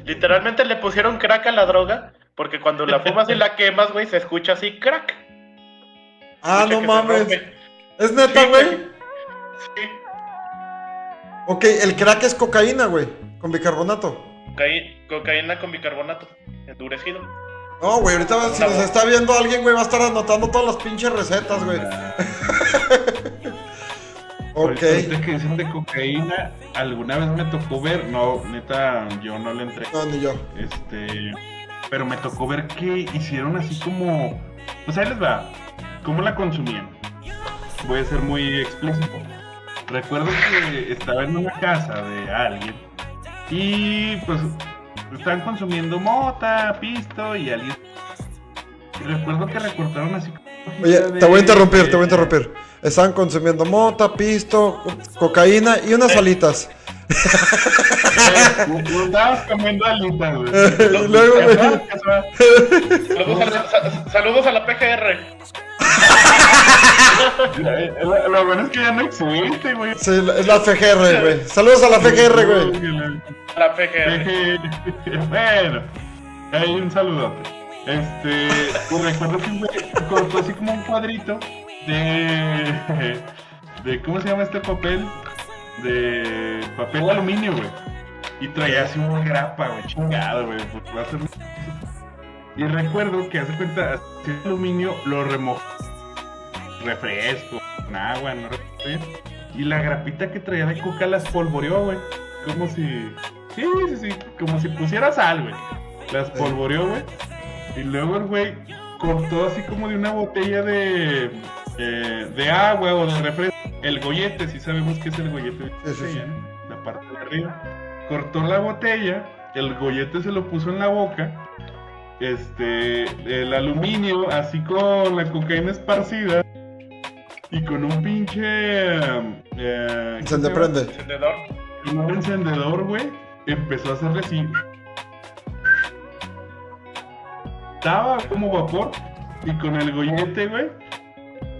Literalmente le pusieron crack a la droga, porque cuando la fumas y la quemas, güey, se escucha así, crack. No mames. ¿Es neta, güey? Sí. Ok, el crack es cocaína, güey, con bicarbonato. Cocaína con bicarbonato, endurecido. No, güey, ahorita si nos está viendo alguien, güey, va a estar anotando todas las pinches recetas, güey. Ok. Ahorita que dicen de cocaína, alguna vez me tocó ver, no, neta, yo no le entré. No, ni yo. Pero me tocó ver que hicieron así como, pues ahí les va, ¿cómo la consumían? Voy a ser muy explícito. Recuerdo que estaba en una casa de alguien y pues estaban consumiendo mota, pisto y alguien. Y recuerdo que recortaron así. Oye, te voy a interrumpir. Estaban consumiendo mota, pisto, cocaína y unas alitas. Estabas comiendo alitas, güey. Saludos a la PGR. Lo bueno es que ya no existe, güey. Sí, es la FGR, güey. Saludos a la FGR, güey. La PGR. Bueno, hay un saludote. Pues recuerdo que me cortó así como un cuadrito de ¿cómo se llama este papel? De papel de aluminio, güey. Y traía así una grapa, güey, chingado, güey. Pues va a ser... Y recuerdo que hace cuenta, así el aluminio lo remojó. Refresco, con agua, no refresco. Y la grapita que traía de coca la espolvoreó, güey. Como si... Sí, como si pusiera sal, güey. La espolvoreó, güey. Y luego el güey cortó así como de una botella de agua o de refresco. El gollete, si sabemos qué es el gollete de botella, ¿no? La parte de arriba. Cortó la botella, el gollete se lo puso en la boca. El aluminio, así con la cocaína esparcida. Y con un pinche... Encendedor. Y un encendedor, güey, empezó a hacerle así. Estaba como vapor. Y con el gollete, güey,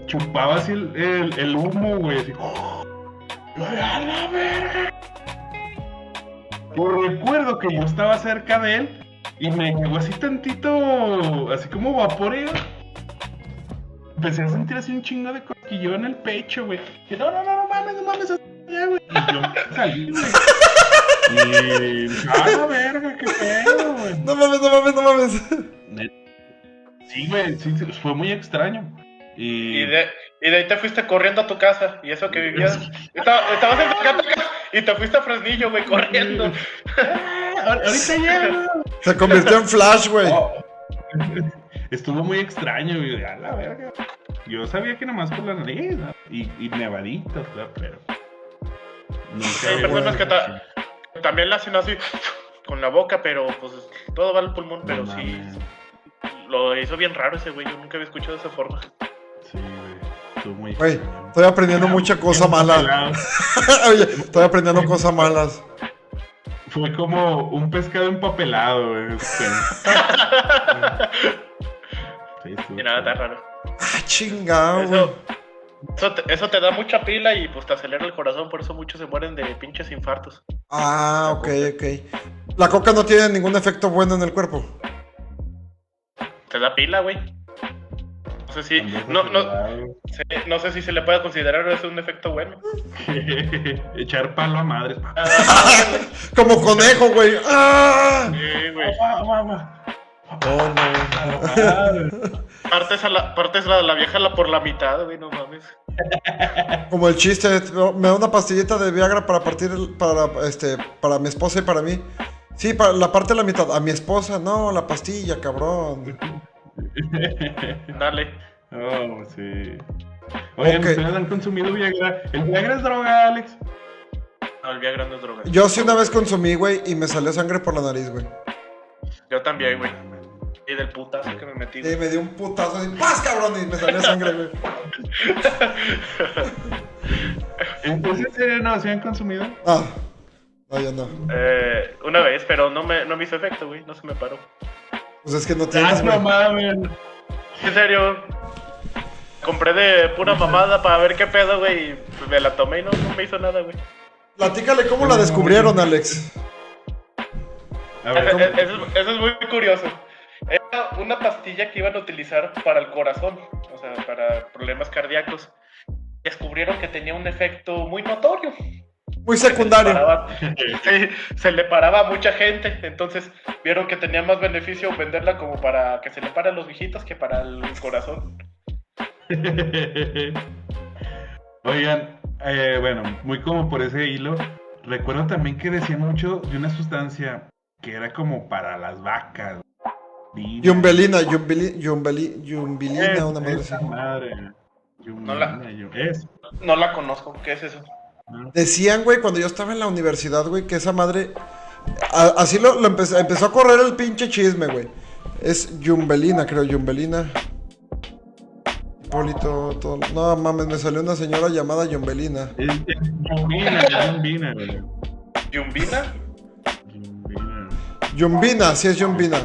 chupaba así el humo, güey, así. ¡A la verga! Pues recuerdo que yo estaba cerca de él y me llegó así tantito, así como vaporeo. Empecé a sentir así un chingo de cosquilleo en el pecho, güey. Y no mames, ya, güey. Y yo salí, güey. Y la verga, qué pedo, güey. No mames. Sí, güey, sí, fue muy extraño. Y de ahí te fuiste corriendo a tu casa. Y eso que vivías. Estabas en tu casa y te fuiste a Fresnillo, güey, corriendo. Ahorita llego. Se convirtió en Flash, güey. Oh. Estuvo muy extraño, güey. A la verga. Yo sabía que nomás por la nariz, ¿no? Y nevaditos, ¿no? Pero. Hay personas que también la hacen así con la boca, pero pues todo va al pulmón, pero no, sí. Lo hizo bien raro ese güey, yo nunca había escuchado de esa forma. Sí, güey. Estuvo muy güey, estoy aprendiendo muchas cosas malas. Oye, estoy aprendiendo cosas malas. Fue como un pescado empapelado, güey. Sí, nada tan raro. chingado, güey. Eso te da mucha pila y pues te acelera el corazón, por eso muchos se mueren de pinches infartos. Ah, ok. La coca no tiene ningún efecto bueno en el cuerpo. Te da pila, güey. No sé si... No sé si se le puede considerar eso un efecto bueno. Echar palo a madres. Como conejo, güey. ¡Ah! Sí, güey. Oh, no. Partes la vieja por la mitad, güey, no mames. Como el chiste, me da una pastillita de Viagra para para mi esposa y para mí. Sí, para la parte de la mitad. A mi esposa, no, la pastilla, cabrón. Dale. Oh, sí. Oigan, Ok. ¿ustedes han consumido Viagra? ¿El Viagra es droga, Alex? No, el Viagra no es droga. Yo sí una vez consumí, güey, y me salió sangre por la nariz, güey. Yo también, güey. Y del putazo que me metí. Y me dio un putazo y ¡paz, cabrón! Y me salió sangre, güey. Entonces, ¿en serio no? ¿Se han consumido? Ah, no, yo no. Una vez, pero no me hizo efecto, güey. No se me paró. Pues es que no tienes, güey. mames. En serio. Compré de pura mamada para ver qué pedo, güey. Y me la tomé y no me hizo nada, güey. Platícale cómo la descubrieron, Alex. A ver, ¿cómo? Eso es muy curioso. Era una pastilla que iban a utilizar para el corazón, o sea, para problemas cardíacos. Descubrieron que tenía un efecto muy notorio. Muy secundario. Sí, se le paraba a mucha gente, entonces vieron que tenía más beneficio venderla como para que se le pare a los viejitos que para el corazón. Oigan, bueno, muy como por ese hilo, recuerdo también que decían mucho de una sustancia que era como para las vacas. Yumbilina, una madre así. Esa madre. No la conozco, ¿qué es eso? Decían, güey, cuando yo estaba en la universidad, güey, que esa madre... Así lo empezó a correr el pinche chisme, güey. Es Yumbelina, creo, Yumbelina. Hipólito, todo... No, mames, me salió una señora llamada Yumbelina. Es Yumbina, güey. ¿Yumbina? Yumbina, sí es Yumbina.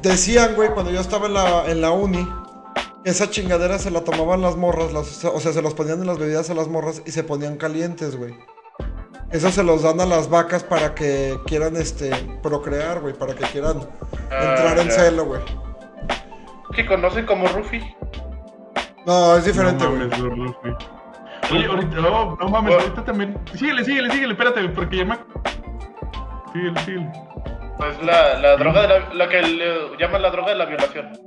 Decían, güey, cuando yo estaba en la uni, que esa chingadera se la tomaban las morras, o sea, se los ponían en las bebidas a las morras y se ponían calientes, güey. Eso se los dan a las vacas para que quieran, procrear, güey, para que quieran entrar en celo, güey. ¿Que conocen como Rufi? No, es diferente, güey. Oye, ahorita, no mames, ahorita también. Síguele, espérate, porque ya me. Síguele. Pues la droga de la que le llaman la droga de la violación.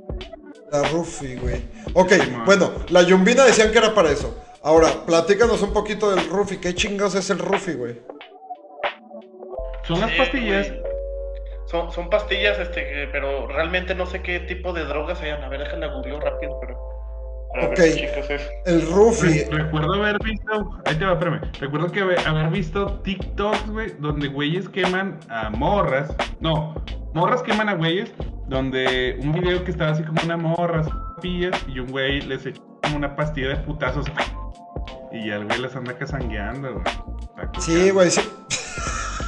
La Rufi, güey. Ok, bueno, la Yumbina decían que era para eso. Ahora, platícanos un poquito del Rufi. ¿Qué chingados es el Rufi, güey? Son las pastillas. Son pastillas, pero realmente no sé qué tipo de drogas sean. A ver, déjala googleo rápido, pero... Ok, ver, chicos, es... el Rufi. Recuerdo haber visto... Ahí te va, espérame. Recuerdo que haber visto TikToks, güey, donde güeyes queman a morras. No, morras queman a güeyes, donde un video que estaba así como una morra, pillas, y un güey les echa como una pastilla de putazos. Y al güey les anda casangueando, güey. Sí, güey, sí.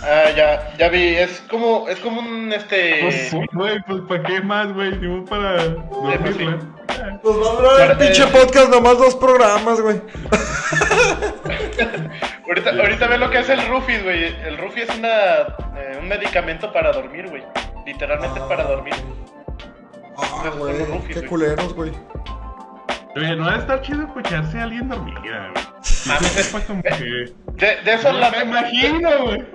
Ah, ya vi, es como un Pues sí, güey, pues ¿para qué más, güey? Ni para dormirla. Pues va a durar el pinche podcast nomás 2 programas, güey. ahorita ve lo que es el Rufi, güey. El Rufi es un medicamento para dormir, güey. Literalmente es para dormir. Ah, güey, qué güey. culeros, güey. Oye, no debe estar chido escucharse a alguien dormida, güey. Sepa como que... De eso me imagino, güey.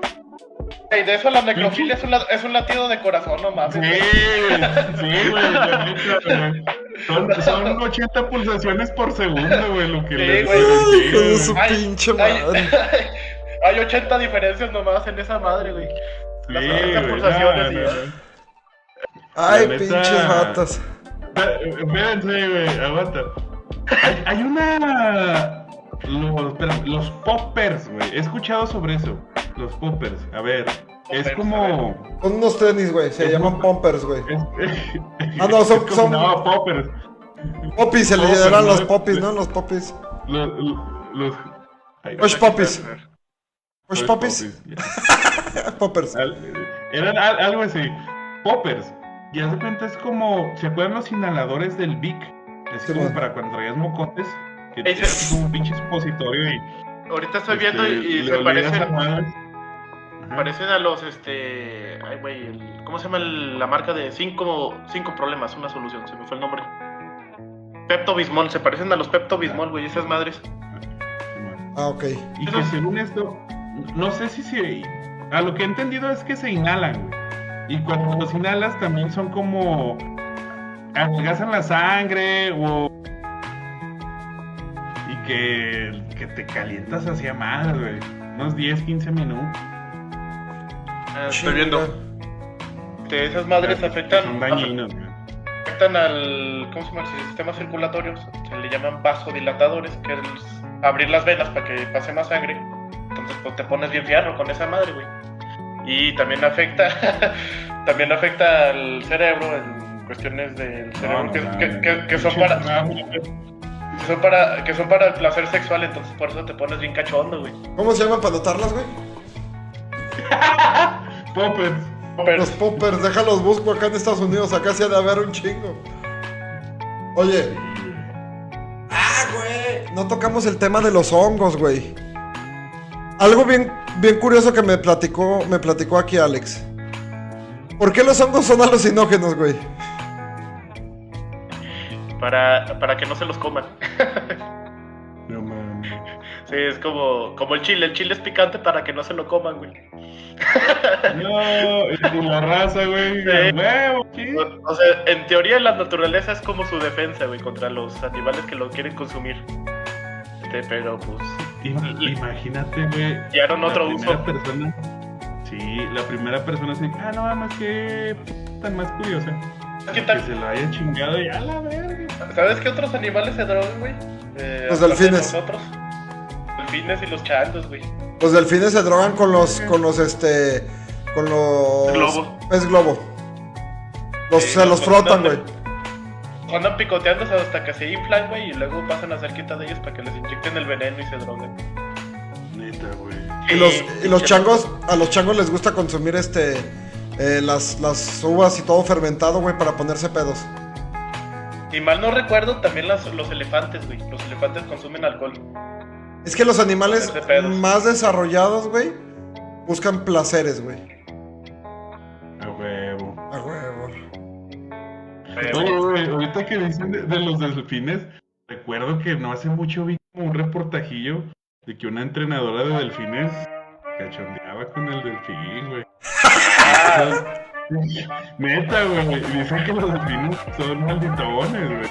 De eso la necrofilia es un latido de corazón, no mames. Sí, güey. Son 80 pulsaciones por segundo, güey, lo que le Hijo de su pinche madre. Hay 80 diferencias nomás en esa madre, güey. Las 80 pulsaciones, no. Ay, La neta- pinches ratas. Espérense, güey, aguanta. Hay una... Los poppers, güey. He escuchado sobre eso. Los poppers. A ver, es como... Son unos tenis, güey. Se llaman pumpers, güey. Ah, no, es como- son- No, poppers. Popis, se le Poppers, llaman ¿no? los popis, ¿no? Los popis. Los... Ay, Push popis. Push Push popis. ya. Poppers. Eran algo así. Poppers. Y haz de cuenta, es como, ¿se acuerdan los inhaladores del Vic? Es Sí, como man. para cuando traías mocotes, que Ese- es como un pinche supositorio y Ahorita estoy viendo y le se olías a parecen. madres. Ajá. Parecen a los, ay, güey, ¿cómo se llama la marca de cinco problemas, una solución? Se me fue el nombre. Pepto Bismol, se parecen a los Pepto Bismol, güey, esas madres. Ah, ok. Y que según esto, no sé si se... A lo que he entendido es que se inhalan, güey. Y cuando los inhalas también son como... adelgazan la sangre o... Y que te calientas hacia madre, güey. Unos 10, 15 minutos. Estoy viendo. Esas madres Son afectan dañinos, güey. al, ¿cómo se llama? El sistema circulatorio. Se le llaman vasodilatadores, que es abrir las venas para que pase más sangre. Entonces pues, te pones bien fierro con esa madre, güey. Y también afecta al cerebro en cuestiones del cerebro que son para el placer sexual, entonces por eso te pones bien cachondo, güey. ¿Cómo se llaman para anotarlas, güey? Poppers. Los poppers, déjalos busco acá en Estados Unidos, acá se ha de haber un chingo. Oye. Güey. No tocamos el tema de los hongos, güey. Algo bien curioso que me platicó aquí Alex. ¿Por qué los hongos son alucinógenos, güey? Para que no se los coman. No mames. Sí, es como el chile. El chile es picante para que no se lo coman, güey. No, y con la raza, güey. Sí. Huevo, ¿qué? O sea, en teoría la naturaleza es como su defensa, güey, contra los animales que lo quieren consumir. Pero pues Imagínate, güey. ya era otro la uso. primera persona. Sí, la primera persona así, no mames, que tan más curiosa. ¿Qué Que tal? se lo haya chingado y a la verga. ¿Sabes qué otros animales se drogan, güey? Los aparte de delfines. Nosotros. Delfines y los changos, güey. Los delfines se drogan con los Globo. pez globo. Se los frotan, güey. Andan picoteando hasta que se inflan, güey, y luego pasan a cerquita de ellos para que les inyecten el veneno y se droguen. Neta, güey. Y los changos, a los changos les gusta consumir las uvas y todo fermentado, güey, para ponerse pedos. Si mal no recuerdo, también los elefantes, güey. Los elefantes consumen alcohol. Es que los animales Ponerse pedos. más desarrollados, güey, buscan placeres, güey. A huevo. A huevo. Oye, güey, ahorita que dicen de los delfines, recuerdo que no hace mucho vi como un reportajillo de que una entrenadora de delfines cachondeaba con el delfín, güey. Neta, güey. Dicen que los delfines son malditones, güey.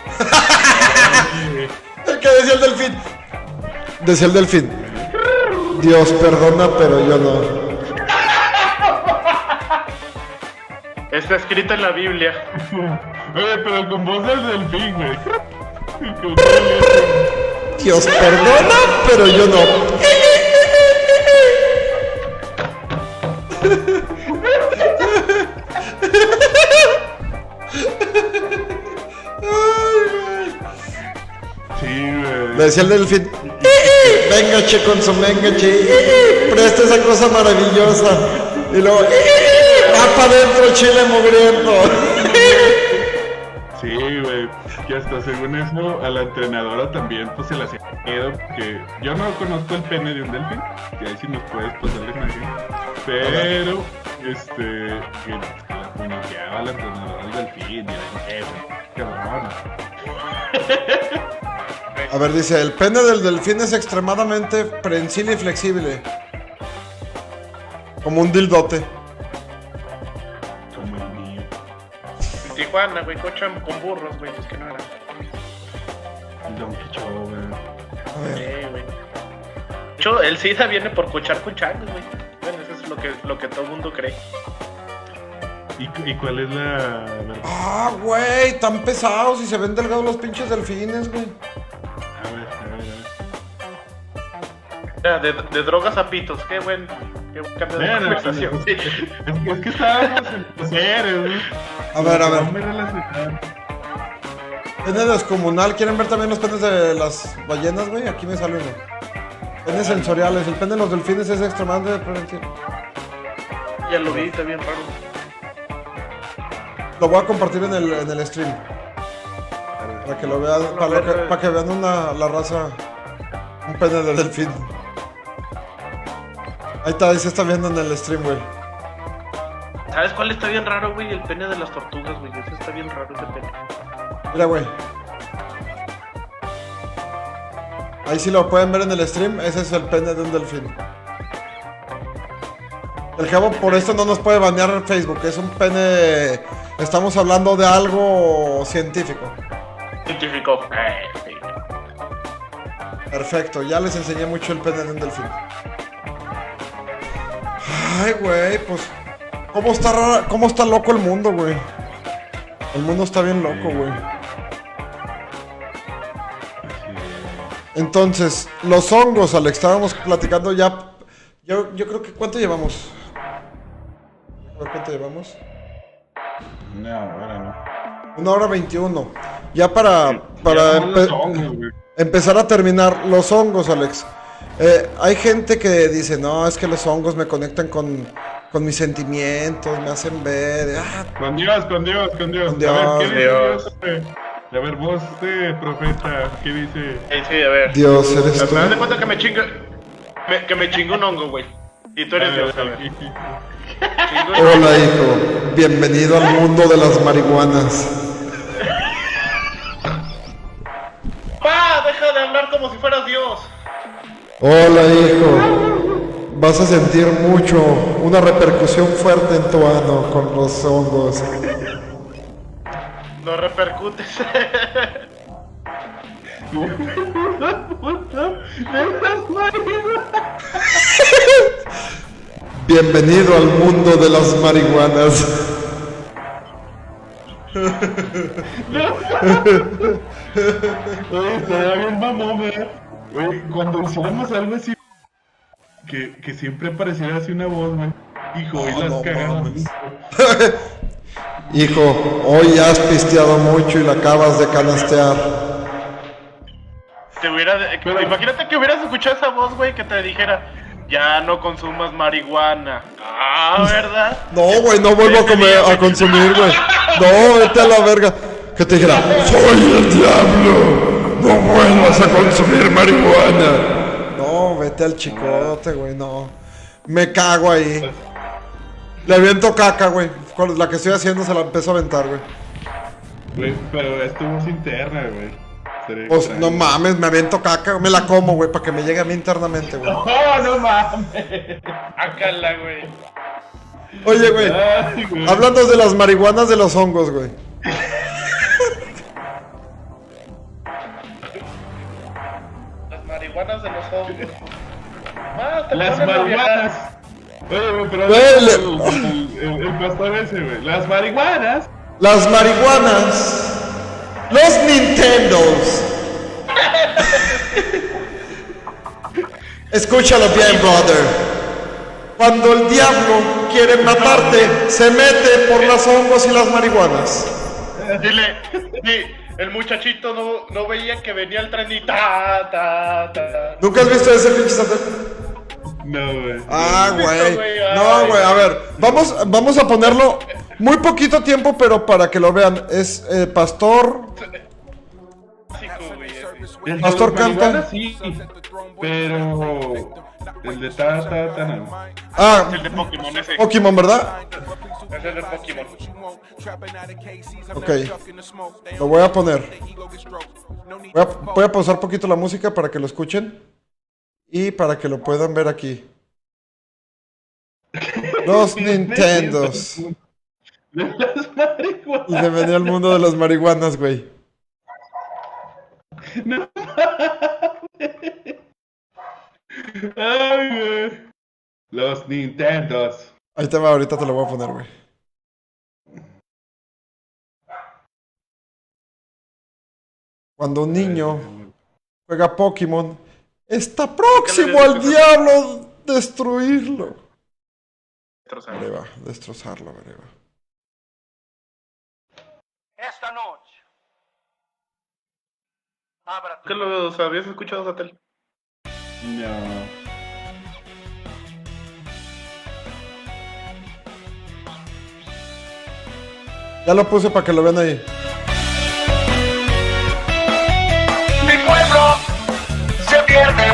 ¿Qué decía el delfín? Decía el delfín. Dios perdona, pero yo no. Está escrito en la Biblia. Oye, pero con voz del delfín, güey. Dios perdona, pero yo no. Sí, güey. Decía el delfín. Venga, che, con su venga, che. Presta esa cosa maravillosa. Y luego. Va para adentro, chile mugriento. Sí, güey, que hasta según eso a la entrenadora también pues se le hacía miedo porque yo no conozco el pene de un delfín, que ahí sí nos puedes pasar la imagen, pero que la puñeteaba a la entrenadora del delfín y era cabrón. A ver, dice, el pene del delfín es extremadamente prensil y flexible. Como un dildote. Como el mío. En Tijuana, güey, cochan con burros, güey, pues que no era. El Donkey Show, güey. Sí, güey. De hecho, el SIDA viene por cochar con changos, güey. Bueno, eso es lo que todo el mundo cree. ¿Y cuál es la verdad? Ah, güey, tan pesados y se ven delgados los pinches delfines, güey. A ver. Ya, de drogas a pitos, qué buen cambio de conversación. Sí. Es que estábamos en seres, güey. A ver. No me relacionaba. Pene descomunal. ¿Quieren ver también los penes de las ballenas, güey? Aquí me sale uno. Penes sensoriales. El pene de los delfines es extremadamente prensil. Ya lo vi, está bien raro. Lo voy a compartir en el stream. Para que lo vean, para que vean la raza. Un pene de delfín. Ahí está, ahí se está viendo en el stream, güey. ¿Sabes cuál está bien raro, güey? El pene de las tortugas, güey. Ese está bien raro, ese pene. Mira, güey. Ahí sí lo pueden ver en el stream. Ese es el pene de un delfín. El cabo por esto no nos puede banear en Facebook. Es un pene... Estamos hablando de algo científico. Científico. Sí. Perfecto, ya les enseñé mucho el pene de un delfín. Ay, güey, pues... ¿Cómo está loco el mundo, güey? El mundo está bien loco, güey. Entonces, los hongos, Alex, estábamos platicando ya... Yo creo que... ¿Cuánto llevamos? ¿Cuánto llevamos? No, ahora no. 1 hora 21. Ya para empezar a terminar, los hongos, Alex. Hay gente que dice, no, es que los hongos me conectan con mis sentimientos, me hacen ver... Con Dios. Con Dios. A ver, ¿qué dice Dios? A ver, vos, profeta, ¿qué dice? Sí, a ver. Dios, eres tú. Me das de cuenta que me chingo un hongo, güey. Y tú eres Dios, a ver. Hola, hijo. Bienvenido al mundo de las marihuanas. ¡Pa! Deja de hablar como si fueras Dios. Hola, hijo. Vas a sentir una repercusión fuerte en tu ano con los hongos. No repercutes. Bienvenido al mundo de las marihuanas. Oye, estaría bien mamón, güey. Cuando hiciéramos algo así, que siempre apareciera así una voz, güey. Hijo, hoy las cagamos. Hijo, hoy has pisteado mucho y la acabas de canastear. Imagínate que hubieras escuchado esa voz, güey, que te dijera, ya no consumas marihuana. Ah, ¿verdad? No, güey, no vuelvo a consumir, güey. No, vete a la verga. Que te dijera, soy el diablo. No vuelvas a consumir marihuana. No, vete al chicote, güey, no. Me cago ahí. Le aviento caca, güey. Con la que estoy haciendo se la empiezo a aventar, güey. Güey, pero es tu voz interna, güey. Pues no mames, me aviento caca, me la como, güey, para que me llegue a mí internamente, güey. No mames. Acala, güey. Oye, güey, hablando de las marihuanas de los hongos, güey. Las marihuanas de los hongos. Las marihuanas. Oye, güey, pero el pastor ese, güey. Las marihuanas. Las marihuanas. Los Nintendos. Escúchalo bien, brother. Cuando el diablo quiere matarte, se mete por los hongos y las marihuanas. Dile, el muchachito no veía que venía el tren y ta. ¿Nunca has visto ese pinche Satel? No, güey. Güey. No, güey, a ver. Vamos a ponerlo muy poquito tiempo, pero para que lo vean. Es Pastor. Pastor canta. Sí, pero el de ta no. El de Pokémon ese. Pokémon, ¿verdad? Es el de Pokémon. Ok. Lo voy a poner. Voy a pausar poquito la música para que lo escuchen. Y para que lo puedan ver aquí. Los Nintendos. De las marihuanas. Y bienvenido al mundo de las marihuanas, güey. No mames. Ay, güey. Los Nintendos. Ahí te va, ahorita te lo voy a poner, güey. Cuando un niño juega Pokémon, está próximo al diablo destruirlo. Destrozarlo, verga. Esta noche. ¿Qué los habías escuchado, Satel? No. Ya lo puse para que lo vean ahí. Mi pueblo se pierde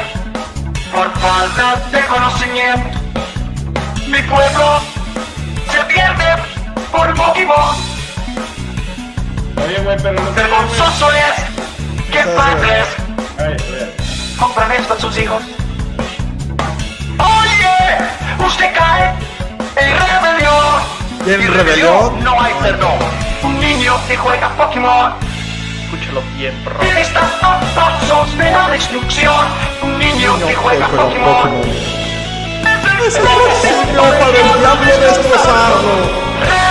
por falta de conocimiento. Mi pueblo se pierde por Pokémon. Oye, güey, pero no te Vergonzoso es que padres compran esto a sus hijos. Oye, usted cae en rebelión. ¿Y en Y rebelión? no hay perdón. Un niño que juega Pokémon Escúchalo bien, bro. está a pasos de la destrucción. Un niño que juega Pokémon. Es el principio para el diablo destrozarlo.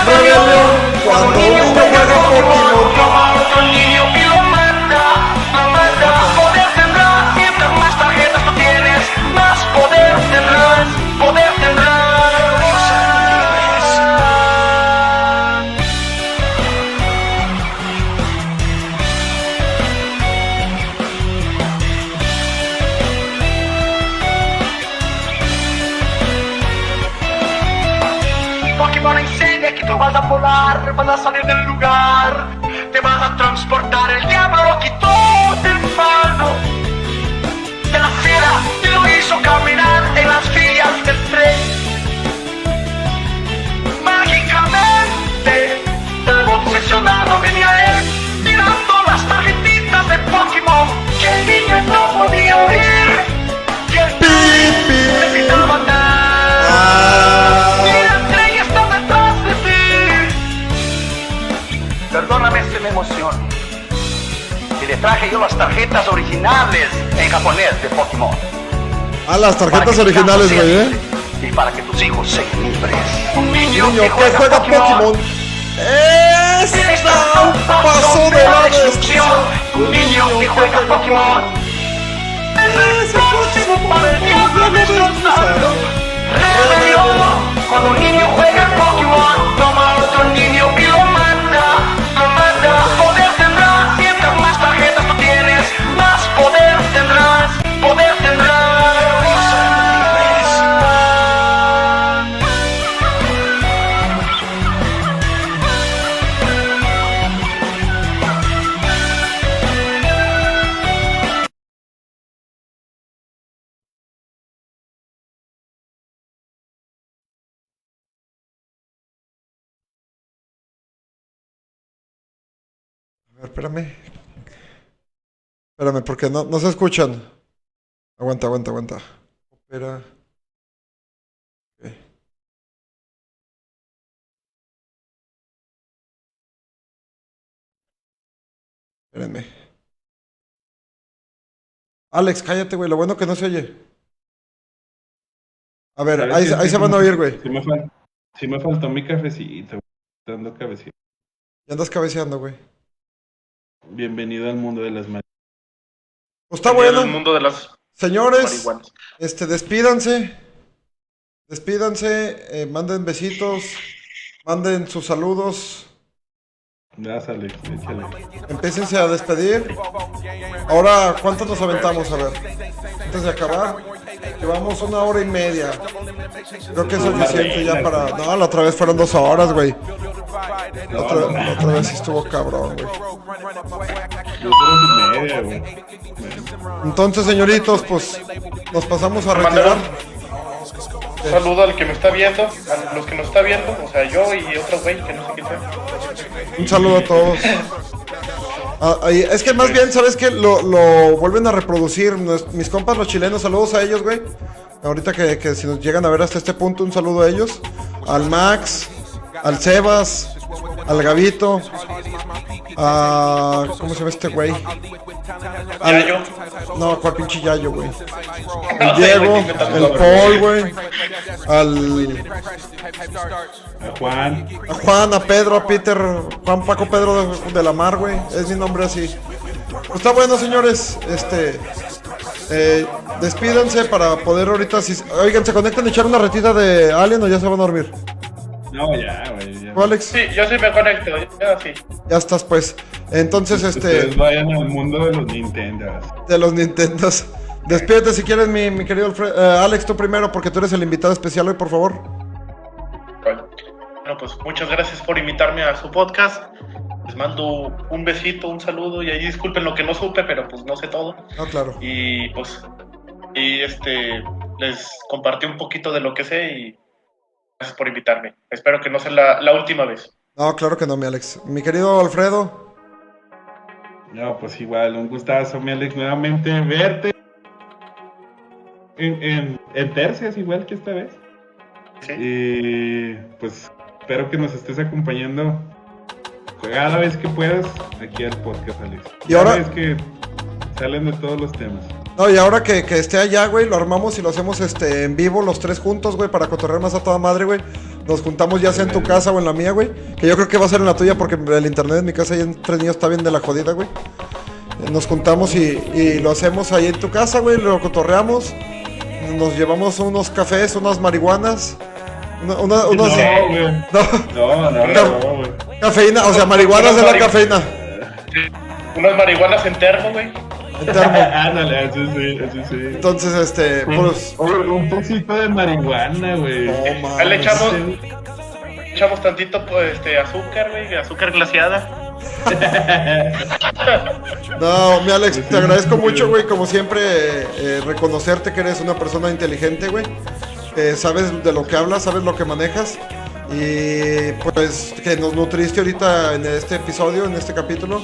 Rebelión, cuando un niño juega Pokémon. Toma a otro niño y lo mata. Poder tendrás. Mientras más tarjetas tú tienes, más poder tendrás. Poder tendrás. Pokémon enseña que tú vas a volar, vas a salir del lugar, te vas a transportar. El diablo quitó del mano de la acera y lo hizo caminar en las vías del tren. Mágicamente, el obsesionado venía él, tirando las tarjetitas de Pokémon que el niño no podía oír. Y el tren necesitaba dar. Perdóname si me emociono. Y le traje yo las tarjetas originales en japonés de Pokémon. Ah, las Para tarjetas que tu campo originales, sea güey, libre Y para que tus hijos sean libres. Un niño, Niño que juega Pokémon. Está un paso de la destrucción. Un niño que juega Pokémon. Es el próximo para el diablo destrozarlo. Rebelión. Cuando un niño juega Pokémon, toma a otro niño y lo mata. Poder tendrás. Mientras más tarjetas tú tienes, más poder tendrás. Poder tendrás. A ver, espérame. Espérame, porque no se escuchan. Aguanta. Espera. Ok. Espérenme. Alex, cállate, güey. Lo bueno que no se oye. A ver, ahí se van a oír, güey. Sí me faltó mi cafecito, güey. Dando cabecito. Ya andas cabeceando, güey. Bienvenido al mundo de las marihuanas. Pues está bueno. El mundo de las Señores, marihuanas. despídanse. Despídanse, manden besitos, manden sus saludos. Das, Alex, échale. Empiecense a despedir. Ahora, ¿cuánto nos aventamos? A ver, antes de acabar, llevamos 1 hora y media. Creo que es suficiente ya para... No, la otra vez fueron 2 horas, güey. La otra vez sí estuvo cabrón, güey. 2 horas y media, güey. Entonces, señoritos, pues nos pasamos a retirar. Un saludo al que me está viendo, a los que nos está viendo, o sea, yo y otro güey que no sé quién sea. Un saludo a todos. Es que más bien, ¿sabes qué? Lo vuelven a reproducir mis compas los chilenos. Saludos a ellos, güey. Ahorita que si nos llegan a ver hasta este punto, un saludo a ellos. Al Max, al Sebas, al Gavito, a... ¿cómo se llama este güey? Yayo. No, ¿cuál pinche Yayo, güey? El Diego, el Paul, güey. A Juan, a Pedro, a Peter, Juan Paco Pedro de la Mar, güey. Es mi nombre así. Pues está bueno, señores. Despídanse para poder ahorita... Oigan, ¿se conectan y echar una retita de Alien o ya se van a dormir? No, ya, güey. Ya. ¿Tú, Alex? Sí, yo sí me conecto, ya sí. Ya estás, pues. Entonces, Ustedes vayan al mundo de los Nintendos. de los Nintendos. Despídete si quieres, mi querido Alex, tú primero, porque tú eres el invitado especial hoy, por favor. Bueno, pues muchas gracias por invitarme a su podcast. Les mando un besito, un saludo y ahí disculpen lo que no supe, pero pues no sé todo. No, claro. Y pues, les compartí un poquito de lo que sé y gracias por invitarme. Espero que no sea la última vez. No, claro que no, mi Alex. Mi querido Alfredo. No, pues igual, un gustazo, mi Alex, nuevamente verte en tercias, igual que esta vez. Sí. Y pues espero que nos estés acompañando cada vez que puedas aquí al podcast, Alex. Y ahora es que salen de todos los temas. No, y ahora que esté allá, güey, lo armamos y lo hacemos en vivo los tres juntos, güey, para cotorrear más a toda madre, güey. Nos juntamos ya sea en tu casa o en la mía, güey. Que yo creo que va a ser en la tuya porque el internet en mi casa y en Tres Niños está bien de la jodida, güey. Nos juntamos y lo hacemos ahí en tu casa, güey, lo cotorreamos. Nos llevamos unos cafés, unas marihuanas. Unos... No, güey. No, güey. Cafeína, o sea, marihuanas de la cafeína. Unas marihuanas en termo, güey. En termo. Ándale, eso sí. Entonces, pues... Un poquito de marihuana, güey. No, Ahí le mames. echamos tantito, pues, azúcar, güey, azúcar glaseada. No, mi Alex, te agradezco mucho, güey, como siempre, reconocerte que eres una persona inteligente, güey. Sabes de lo que hablas, sabes lo que manejas. Y pues que nos nutriste ahorita en este episodio, en este capítulo.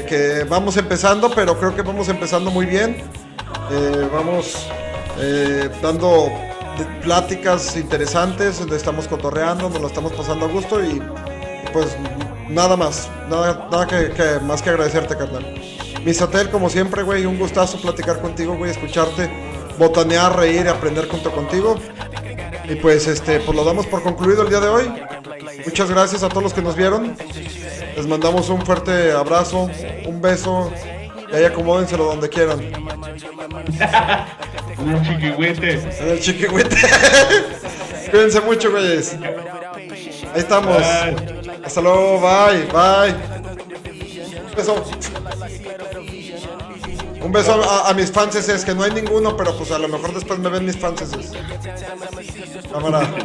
Que vamos empezando, pero creo que vamos empezando muy bien. Vamos dando pláticas interesantes, donde estamos cotorreando, nos lo estamos pasando a gusto y pues nada más, nada más que agradecerte, carnal. Misatel, como siempre, güey, un gustazo platicar contigo, güey, escucharte, botanear, reír y aprender junto contigo. Y pues pues lo damos por concluido el día de hoy. Muchas gracias a todos los que nos vieron. Les mandamos un fuerte abrazo, un beso y ahí acomódenselo donde quieran. En el chiquihuete. En el chiquihuete. Cuídense mucho, güeyes. Ahí estamos. Bye. Hasta luego, bye. Un beso. Un beso a mis fanses, es que no hay ninguno, pero pues a lo mejor después me ven mis fanses. Cámara. Bye.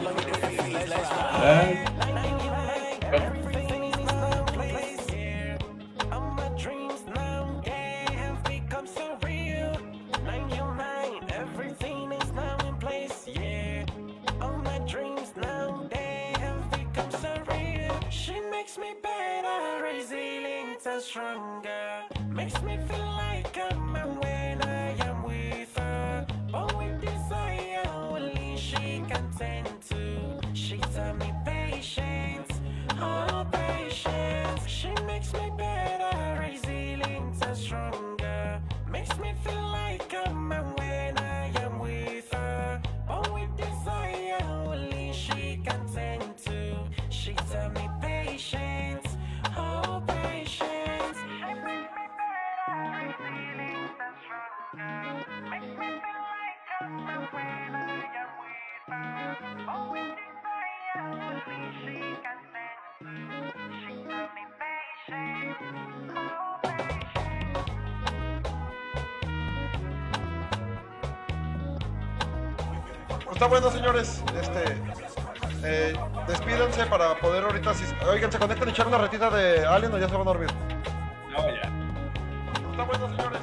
Stronger, makes me feel like I'm when I am with her. But with desire, only she can tend to. She taught me patience, oh patience. She makes me better, resilient and stronger. Makes me feel like I'm when I am with her. But with desire, only she can tend to. She taught me patience, oh patience. Está bueno, señores. Despídense para poder ahorita. Oigan, se conectan y echar una retita de Alien o ya se van a dormir. No, ya. Está bueno, señores.